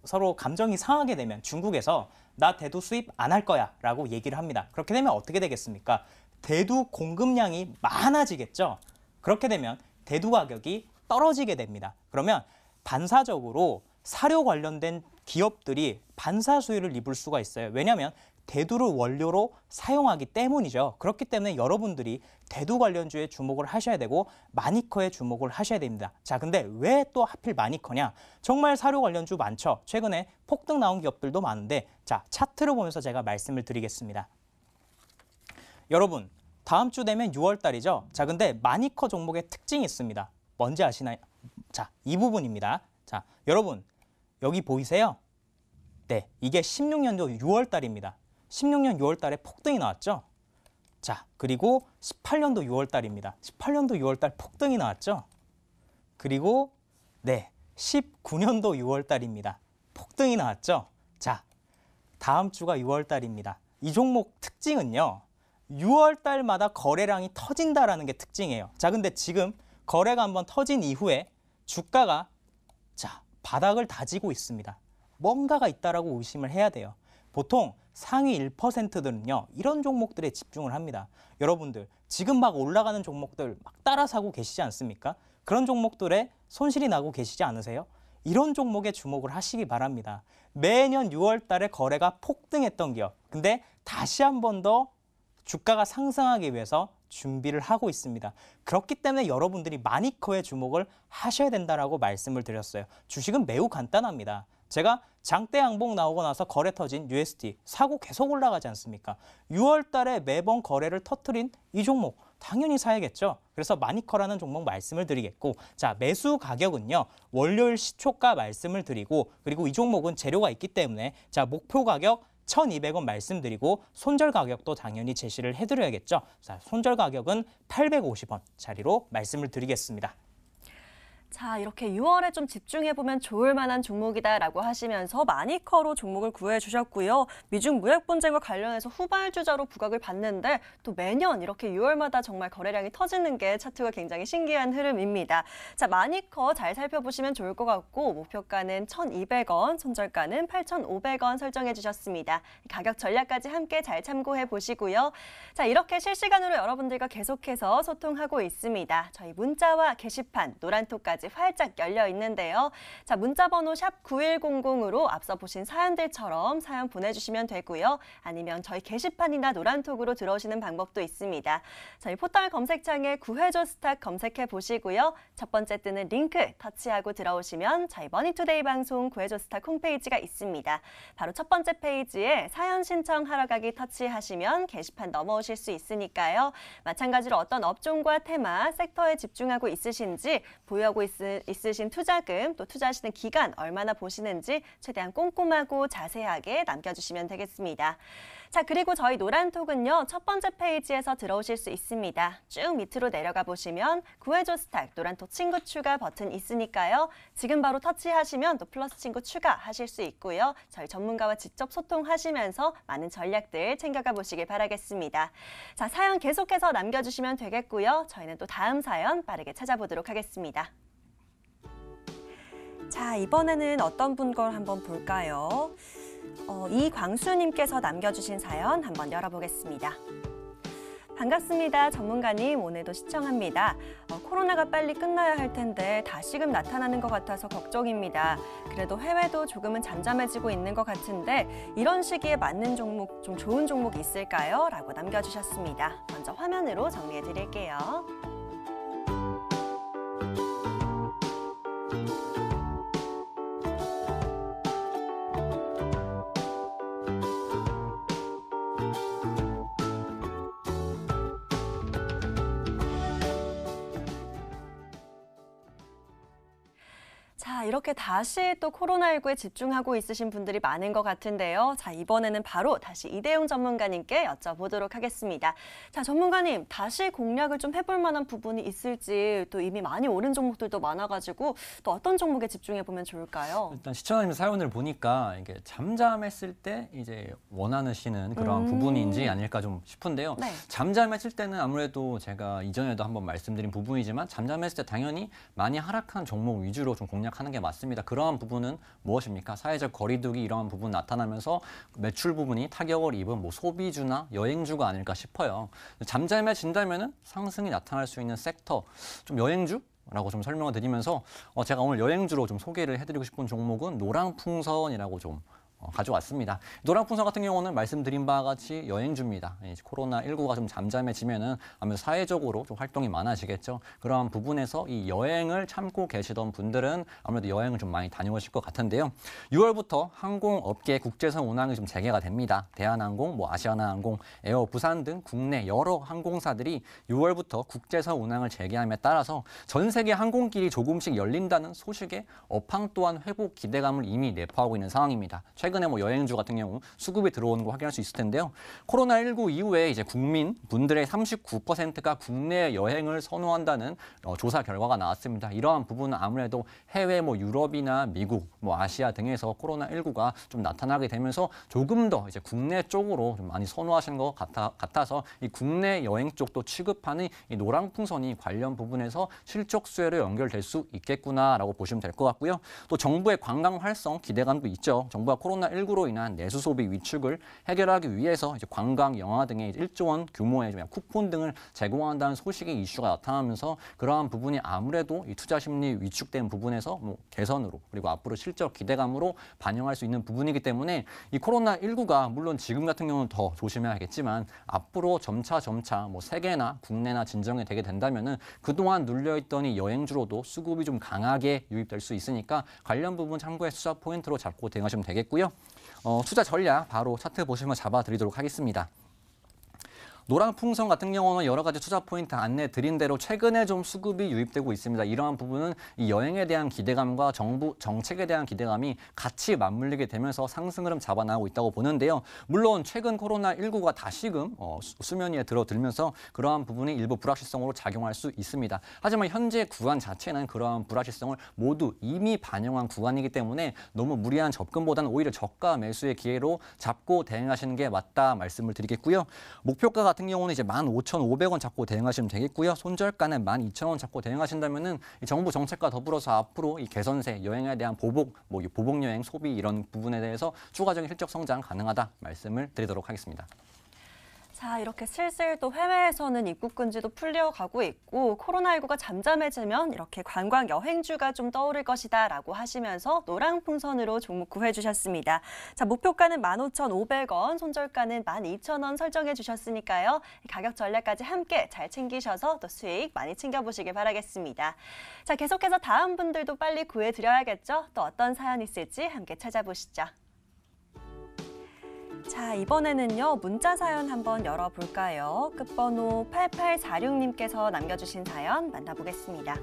서로 감정이 상하게 되면 중국에서 나 대두 수입 안 할 거야 라고 얘기를 합니다. 그렇게 되면 어떻게 되겠습니까? 대두 공급량이 많아지겠죠. 그렇게 되면 대두 가격이 떨어지게 됩니다. 그러면 반사적으로 사료 관련된 기업들이 반사 수혜를 입을 수가 있어요. 왜냐하면 대두를 원료로 사용하기 때문이죠. 그렇기 때문에 여러분들이 대두 관련주에 주목을 하셔야 되고 마니커에 주목을 하셔야 됩니다. 자, 근데 왜 또 하필 마니커냐? 정말 사료 관련주 많죠. 최근에 폭등 나온 기업들도 많은데 자, 차트를 보면서 제가 말씀을 드리겠습니다. 여러분, 다음 주 되면 6월 달이죠. 자, 근데 마니커 종목의 특징이 있습니다. 뭔지 아시나요? 자, 이 부분입니다. 자, 여러분, 여기 보이세요? 네, 이게 16년도 6월 달입니다. 16년 6월 달에 폭등이 나왔죠. 자, 그리고 18년도 6월 달입니다. 18년도 6월 달 폭등이 나왔죠. 그리고 네, 19년도 6월 달입니다. 폭등이 나왔죠. 자, 다음 주가 6월 달입니다. 이 종목 특징은요. 6월 달마다 거래량이 터진다라는 게 특징이에요. 자, 근데 지금 거래가 한번 터진 이후에 주가가 자, 바닥을 다지고 있습니다. 뭔가가 있다라고 의심을 해야 돼요. 보통 상위 1%들은요. 이런 종목들에 집중을 합니다. 여러분들 지금 막 올라가는 종목들 막 따라 사고 계시지 않습니까? 그런 종목들에 손실이 나고 계시지 않으세요? 이런 종목에 주목을 하시기 바랍니다. 매년 6월 달에 거래가 폭등했던 기업. 근데 다시 한 번 더 주가가 상승하기 위해서 준비를 하고 있습니다. 그렇기 때문에 여러분들이 마니커에 주목을 하셔야 된다라고 말씀을 드렸어요. 주식은 매우 간단합니다. 제가 장대 양봉 나오고 나서 거래 터진 UST 사고 계속 올라가지 않습니까? 6월 달에 매번 거래를 터트린 이 종목 당연히 사야겠죠. 그래서 마니커라는 종목 말씀을 드리겠고 자, 매수 가격은요. 월요일 시초가 말씀을 드리고 그리고 이 종목은 재료가 있기 때문에 자, 목표 가격 1,200원 말씀드리고 손절 가격도 당연히 제시를 해드려야겠죠. 자, 손절 가격은 850원짜리로 말씀을 드리겠습니다. 자, 이렇게 6월에 좀 집중해보면 좋을 만한 종목이다라고 하시면서 마니커로 종목을 구해주셨고요. 미중 무역 분쟁과 관련해서 후발주자로 부각을 받는데 또 매년 이렇게 6월마다 정말 거래량이 터지는 게 차트가 굉장히 신기한 흐름입니다. 자, 마니커 잘 살펴보시면 좋을 것 같고 목표가는 1,200원, 손절가는 8,500원 설정해 주셨습니다. 가격 전략까지 함께 잘 참고해 보시고요. 자, 이렇게 실시간으로 여러분들과 계속해서 소통하고 있습니다. 저희 문자와 게시판, 노란톡까지 활짝 열려 있는데요. 자, 문자 번호 샵 9100으로 앞서 보신 사연들처럼 사연 보내주시면 되고요. 아니면 저희 게시판이나 노란톡으로 들어오시는 방법도 있습니다. 저희 포털 검색창에 구해줘 스탁 검색해 보시고요. 첫 번째 뜨는 링크 터치하고 들어오시면 저희 머니투데이 방송 구해줘 스탁 홈페이지가 있습니다. 바로 첫 번째 페이지에 사연 신청하러 가기 터치하시면 게시판 넘어오실 수 있으니까요. 마찬가지로 어떤 업종과 테마, 섹터에 집중하고 있으신지 보유하고 있으신 투자금, 또 투자하시는 기간 얼마나 보시는지 최대한 꼼꼼하고 자세하게 남겨주시면 되겠습니다. 자, 그리고 저희 노란톡은요. 첫 번째 페이지에서 들어오실 수 있습니다. 쭉 밑으로 내려가 보시면 구해줘 스탁 노란톡 친구 추가 버튼 있으니까요. 지금 바로 터치하시면 또 플러스 친구 추가하실 수 있고요. 저희 전문가와 직접 소통하시면서 많은 전략들 챙겨가 보시길 바라겠습니다. 자, 사연 계속해서 남겨주시면 되겠고요. 저희는 또 다음 사연 빠르게 찾아보도록 하겠습니다. 자, 이번에는 어떤 분 걸 한번 볼까요? 이광수님께서 남겨주신 사연 한번 열어보겠습니다. 반갑습니다. 전문가님, 오늘도 시청합니다. 코로나가 빨리 끝나야 할 텐데 다시금 나타나는 것 같아서 걱정입니다. 그래도 해외도 조금은 잠잠해지고 있는 것 같은데 이런 시기에 맞는 종목, 좀 좋은 종목이 있을까요? 라고 남겨주셨습니다. 먼저 화면으로 정리해 드릴게요. 자, 이렇게 다시 또 코로나19에 집중하고 있으신 분들이 많은 것 같은데요. 자, 이번에는 바로 다시 이대용 전문가님께 여쭤보도록 하겠습니다. 자, 전문가님, 다시 공략을 좀 해볼 만한 부분이 있을지 또 이미 많이 오른 종목들도 많아가지고 또 어떤 종목에 집중해보면 좋을까요? 일단 시청자님 사연을 보니까 이게 잠잠했을 때 이제 원하시는 그런 부분인지 아닐까 좀 싶은데요. 네. 잠잠했을 때는 아무래도 제가 이전에도 한번 말씀드린 부분이지만 잠잠했을 때 당연히 많이 하락한 종목 위주로 좀 공략하는 게 게 맞습니다. 그러한 부분은 무엇입니까? 사회적 거리두기 이러한 부분 나타나면서 매출 부분이 타격을 입은 뭐 소비주나 여행주가 아닐까 싶어요. 잠잠해진다면은 상승이 나타날 수 있는 섹터, 좀 여행주? 라고 좀 설명을 드리면서 제가 오늘 여행주로 좀 소개를 해드리고 싶은 종목은 노랑풍선이라고 좀 가져왔습니다. 노랑풍선 같은 경우는 말씀드린 바와 같이 여행주입니다. 코로나19가 좀 잠잠해지면은 아무래도 사회적으로 좀 활동이 많아지겠죠. 그런 부분에서 이 여행을 참고 계시던 분들은 아무래도 여행을 좀 많이 다녀오실 것 같은데요. 6월부터 항공업계 국제선 운항이 좀 재개가 됩니다. 대한항공, 아시아나항공, 에어 부산 등 국내 여러 항공사들이 6월부터 국제선 운항을 재개함에 따라서 전 세계 항공길이 조금씩 열린다는 소식에 업황 또한 회복 기대감을 이미 내포하고 있는 상황입니다. 최근에 여행주 같은 경우 수급이 들어오는 거 확인할 수 있을 텐데요. 코로나19 이후에 이제 국민분들의 39%가 국내 여행을 선호한다는 조사 결과가 나왔습니다. 이러한 부분은 아무래도 해외 유럽이나 미국, 아시아 등에서 코로나19가 좀 나타나게 되면서 조금 더 이제 국내 쪽으로 좀 많이 선호하시는 것 같아서 이 국내 여행 쪽도 취급하는 이 노랑풍선이 관련 부분에서 실적 수혜로 연결될 수 있겠구나라고 보시면 될 것 같고요. 또 정부의 관광 활성 기대감도 있죠. 정부가 코로나19로 인한 내수 소비 위축을 해결하기 위해서 이제 관광, 영화 등의 1조 원 규모의 쿠폰 등을 제공한다는 소식의 이슈가 나타나면서 그러한 부분이 아무래도 이 투자 심리 위축된 부분에서 개선으로 그리고 앞으로 실적 기대감으로 반영할 수 있는 부분이기 때문에 이 코로나19가 물론 지금 같은 경우는 더 조심해야겠지만 앞으로 점차 세계나 국내나 진정이 되게 된다면은 그동안 눌려있던 이 여행주로도 수급이 좀 강하게 유입될 수 있으니까 관련 부분 참고해 투자 포인트로 잡고 대응하시면 되겠고요. 투자 전략 바로 차트 보시면 잡아드리도록 하겠습니다. 노랑풍선 같은 경우는 여러 가지 투자 포인트 안내 드린 대로 최근에 좀 수급이 유입되고 있습니다. 이러한 부분은 이 여행에 대한 기대감과 정부 정책에 대한 기대감이 같이 맞물리게 되면서 상승 흐름 잡아나가고 있다고 보는데요. 물론 최근 코로나19가 다시금 수면 위에 들어들면서 그러한 부분이 일부 불확실성으로 작용할 수 있습니다. 하지만 현재 구간 자체는 그러한 불확실성을 모두 이미 반영한 구간이기 때문에 너무 무리한 접근보다는 오히려 저가 매수의 기회로 잡고 대응하시는 게 맞다 말씀을 드리겠고요. 목표가 같은 경우는 이제 15,500원 잡고 대응하시면 되겠고요. 손절가는 12,000원 잡고 대응하신다면은 이 정부 정책과 더불어서 앞으로 이 개선세, 여행에 대한 보복 여행, 소비 이런 부분에 대해서 추가적인 실적 성장 가능하다 말씀을 드리도록 하겠습니다. 자, 이렇게 슬슬 또 해외에서는 입국 금지도 풀려가고 있고 코로나19가 잠잠해지면 이렇게 관광 여행주가 좀 떠오를 것이다 라고 하시면서 노랑풍선으로 종목 구해 주셨습니다. 자, 목표가는 15,500원, 손절가는 12,000원 설정해 주셨으니까요. 가격 전략까지 함께 잘 챙기셔서 또 수익 많이 챙겨보시길 바라겠습니다. 자, 계속해서 다음 분들도 빨리 구해 드려야겠죠? 또 어떤 사연 있을지 함께 찾아보시죠. 자, 이번에는요, 문자 사연 한번 열어볼까요? 끝번호 8846님께서 남겨주신 사연 만나보겠습니다.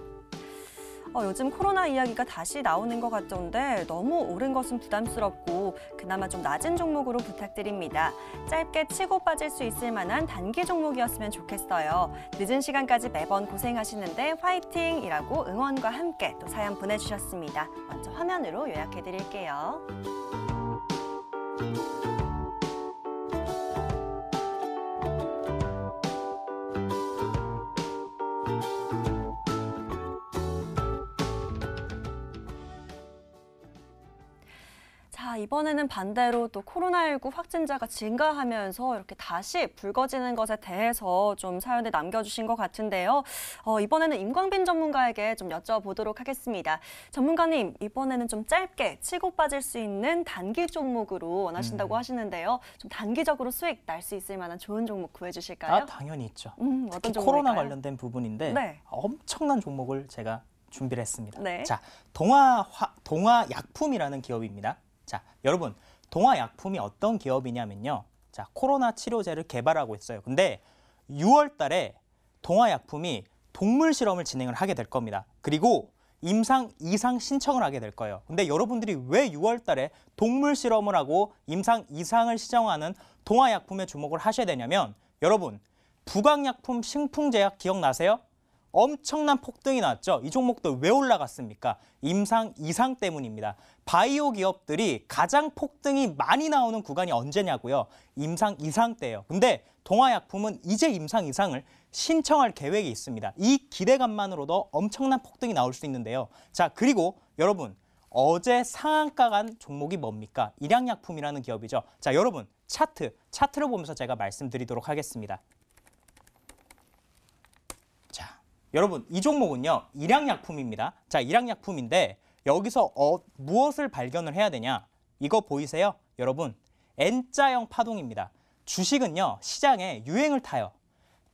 요즘 코로나 이야기가 다시 나오는 것 같던데 너무 오른 것은 부담스럽고 그나마 좀 낮은 종목으로 부탁드립니다. 짧게 치고 빠질 수 있을 만한 단기 종목이었으면 좋겠어요. 늦은 시간까지 매번 고생하시는데 화이팅이라고 응원과 함께 또 사연 보내주셨습니다. 먼저 화면으로 요약해드릴게요. 자, 이번에는 반대로 또 코로나19 확진자가 증가하면서 이렇게 다시 불거지는 것에 대해서 좀 사연을 남겨주신 것 같은데요. 이번에는 임광빈 전문가에게 좀 여쭤보도록 하겠습니다. 전문가님, 이번에는 좀 짧게 치고 빠질 수 있는 단기 종목으로 원하신다고 하시는데요. 좀 단기적으로 수익 날 수 있을 만한 좋은 종목 구해주실까요? 당연히 있죠. 어떤 특히 종목일까요? 코로나 관련된 부분인데 네. 엄청난 종목을 제가 준비를 했습니다. 네. 자, 동아약품이라는 기업입니다. 자, 여러분, 동아약품이 어떤 기업이냐면요. 자, 코로나 치료제를 개발하고 있어요. 근데 6월 달에 동아약품이 동물 실험을 진행을 하게 될 겁니다. 그리고 임상 이상 신청을 하게 될 거예요. 근데 여러분들이 왜 6월 달에 동물 실험을 하고 임상 이상을 시정하는 동아약품에 주목을 하셔야 되냐면 여러분, 부강약품 신풍제약 기억나세요? 엄청난 폭등이 났죠. 이 종목도 왜 올라갔습니까? 임상 이상 때문입니다. 바이오 기업들이 가장 폭등이 많이 나오는 구간이 언제냐고요? 임상 이상 때예요. 근데 동아약품은 이제 임상 이상을 신청할 계획이 있습니다. 이 기대감만으로도 엄청난 폭등이 나올 수 있는데요. 자, 그리고 여러분, 어제 상한가 간 종목이 뭡니까? 일양약품이라는 기업이죠. 자, 여러분 차트를 보면서 제가 말씀드리도록 하겠습니다. 자, 여러분 이 종목은요. 일양약품입니다. 자, 일양약품인데 여기서 무엇을 발견을 해야 되냐? 이거 보이세요? 여러분 N자형 파동입니다. 주식은요. 시장에 유행을 타요.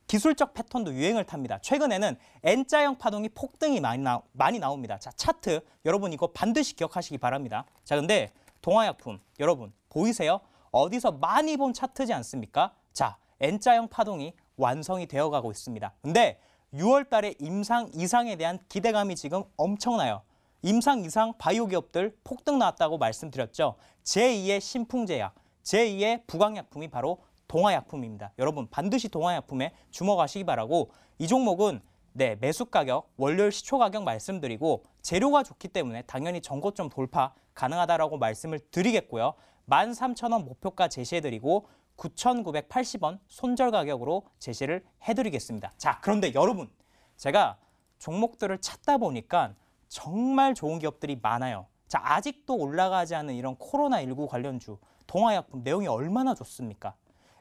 기술적 패턴도 유행을 탑니다. 최근에는 N자형 파동이 폭등이 많이 나옵니다. 자, 차트 여러분 이거 반드시 기억하시기 바랍니다. 자, 근데 동아약품 여러분 보이세요? 어디서 많이 본 차트지 않습니까? 자, N자형 파동이 완성이 되어가고 있습니다. 근데 6월 달에 임상 이상에 대한 기대감이 지금 엄청나요. 임상 이상 바이오 기업들 폭등 나왔다고 말씀드렸죠. 제2의 신풍제약, 제2의 부강약품이 바로 동아약품입니다. 여러분 반드시 동아약품에 주목하시기 바라고 이 종목은 매수 가격, 월요일 시초 가격 말씀드리고 재료가 좋기 때문에 당연히 전고점 돌파 가능하다라고 말씀을 드리겠고요. 13,000원 목표가 제시해드리고 9,980원 손절 가격으로 제시를 해드리겠습니다. 자, 그런데 여러분 제가 종목들을 찾다 보니까 정말 좋은 기업들이 많아요. 자, 아직도 올라가지 않은 이런 코로나19 관련주 동아약품 내용이 얼마나 좋습니까?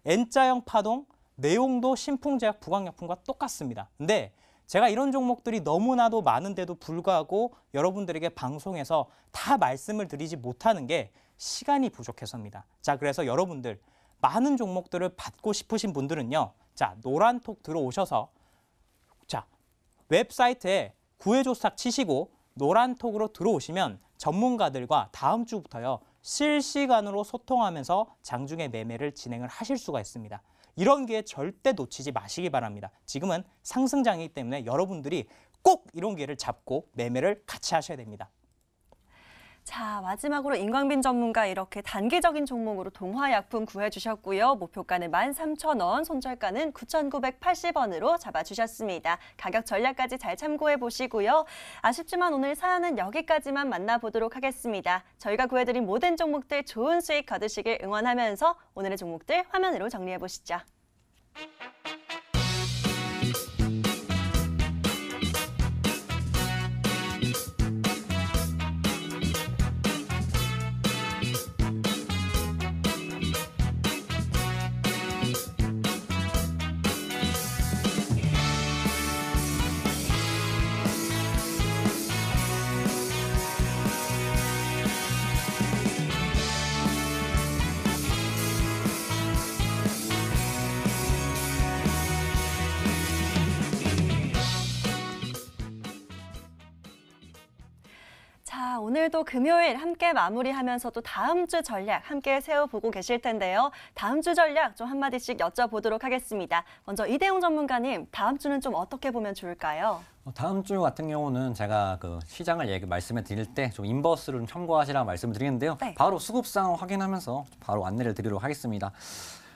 N자형 파동, 내용도 신풍제약, 부강약품과 똑같습니다. 근데 제가 이런 종목들이 너무나도 많은데도 불구하고 여러분들에게 방송에서 다 말씀을 드리지 못하는 게 시간이 부족해서입니다. 자, 그래서 여러분들 많은 종목들을 받고 싶으신 분들은요. 자, 노란톡 들어오셔서 자, 웹사이트에 구해조스탁 치시고 노란톡으로 들어오시면 전문가들과 다음 주부터요. 실시간으로 소통하면서 장중에 매매를 진행을 하실 수가 있습니다. 이런 기회 절대 놓치지 마시기 바랍니다. 지금은 상승장이기 때문에 여러분들이 꼭 이런 기회를 잡고 매매를 같이 하셔야 됩니다. 자, 마지막으로 임광빈 전문가 이렇게 단기적인 종목으로 동화약품 구해주셨고요. 목표가는 13,000원, 손절가는 9,980원으로 잡아주셨습니다. 가격 전략까지 잘 참고해 보시고요. 아쉽지만 오늘 사연은 여기까지만 만나보도록 하겠습니다. 저희가 구해드린 모든 종목들 좋은 수익 거두시길 응원하면서 오늘의 종목들 화면으로 정리해 보시죠. 자, 오늘도 금요일 함께 마무리하면서도 다음 주 전략 함께 세워보고 계실 텐데요. 다음 주 전략 좀 한마디씩 여쭤보도록 하겠습니다. 먼저 이대용 전문가님, 다음 주는 좀 어떻게 보면 좋을까요? 다음 주 같은 경우는 제가 그 시장을 말씀해 드릴 때 좀 인버스를 좀 참고하시라고 말씀을 드리는데요. 네. 바로 수급상 확인하면서 바로 안내를 드리도록 하겠습니다.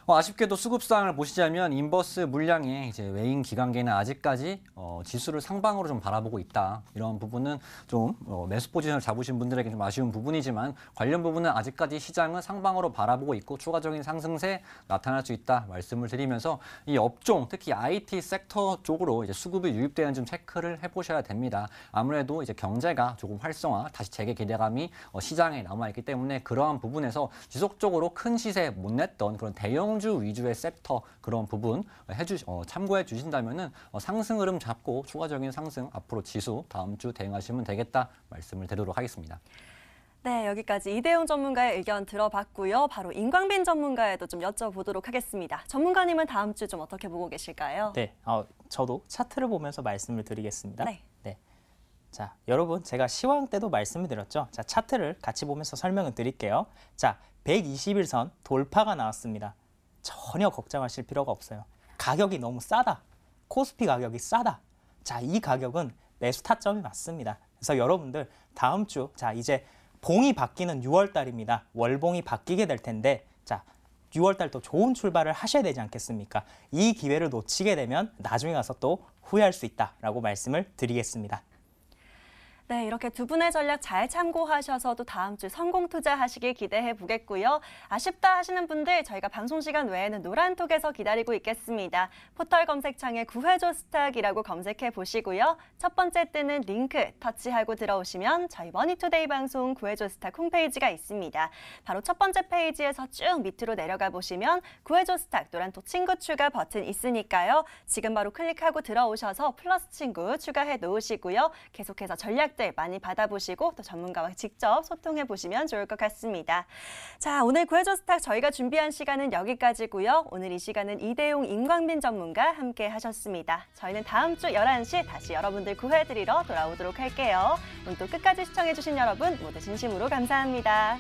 아쉽게도 수급상을 보시자면 인버스 물량의 이제 외인 기관계는 아직까지 지수를 상방으로 좀 바라보고 있다. 이런 부분은 좀 매수 포지션을 잡으신 분들에게 좀 아쉬운 부분이지만 관련 부분은 아직까지 시장은 상방으로 바라보고 있고 추가적인 상승세 나타날 수 있다 말씀을 드리면서 이 업종 특히 IT 섹터 쪽으로 이제 수급이 유입되는 좀 체크를 해보셔야 됩니다. 아무래도 이제 경제가 조금 활성화, 다시 재개 기대감이 시장에 남아 있기 때문에 그러한 부분에서 지속적으로 큰 시세 못 냈던 그런 대형 주 위주의 섹터 그런 부분 참고해 주신다면은 상승 흐름 잡고 추가적인 상승 앞으로 지수 다음 주 대응하시면 되겠다 말씀을 드리도록 하겠습니다. 네, 여기까지 이대용 전문가의 의견 들어봤고요. 바로 임광빈 전문가에도 좀 여쭤보도록 하겠습니다. 전문가님은 다음 주 좀 어떻게 보고 계실까요? 네, 저도 차트를 보면서 말씀을 드리겠습니다. 네. 자, 여러분 제가 시황 때도 말씀을 드렸죠. 자, 차트를 같이 보면서 설명을 드릴게요. 자, 121선 돌파가 나왔습니다. 전혀 걱정하실 필요가 없어요. 가격이 너무 싸다. 코스피 가격이 싸다. 자, 이 가격은 매수 타점이 맞습니다. 그래서 여러분들 다음 주, 자, 이제 봉이 바뀌는 6월 달입니다. 월봉이 바뀌게 될 텐데, 자, 6월 달 또 좋은 출발을 하셔야 되지 않겠습니까? 이 기회를 놓치게 되면 나중에 가서 또 후회할 수 있다라고 말씀을 드리겠습니다. 네, 이렇게 두 분의 전략 잘 참고하셔서 또 다음 주 성공 투자하시길 기대해 보겠고요. 아쉽다 하시는 분들 저희가 방송 시간 외에는 노란톡에서 기다리고 있겠습니다. 포털 검색창에 구해줘 스탁이라고 검색해 보시고요. 첫 번째 뜨는 링크 터치하고 들어오시면 저희 머니투데이 방송 구해줘 스탁 홈페이지가 있습니다. 바로 첫 번째 페이지에서 쭉 밑으로 내려가 보시면 구해줘 스탁 노란톡 친구 추가 버튼 있으니까요. 지금 바로 클릭하고 들어오셔서 플러스 친구 추가해 놓으시고요. 계속해서 전략들 많이 받아보시고 또 전문가와 직접 소통해 보시면 좋을 것 같습니다. 자, 오늘 구해줘 스탁 저희가 준비한 시간은 여기까지고요. 오늘 이 시간은 이대용 임광민 전문가 함께 하셨습니다. 저희는 다음 주 11시 다시 여러분들 구해드리러 돌아오도록 할게요. 오늘 또 끝까지 시청해 주신 여러분 모두 진심으로 감사합니다.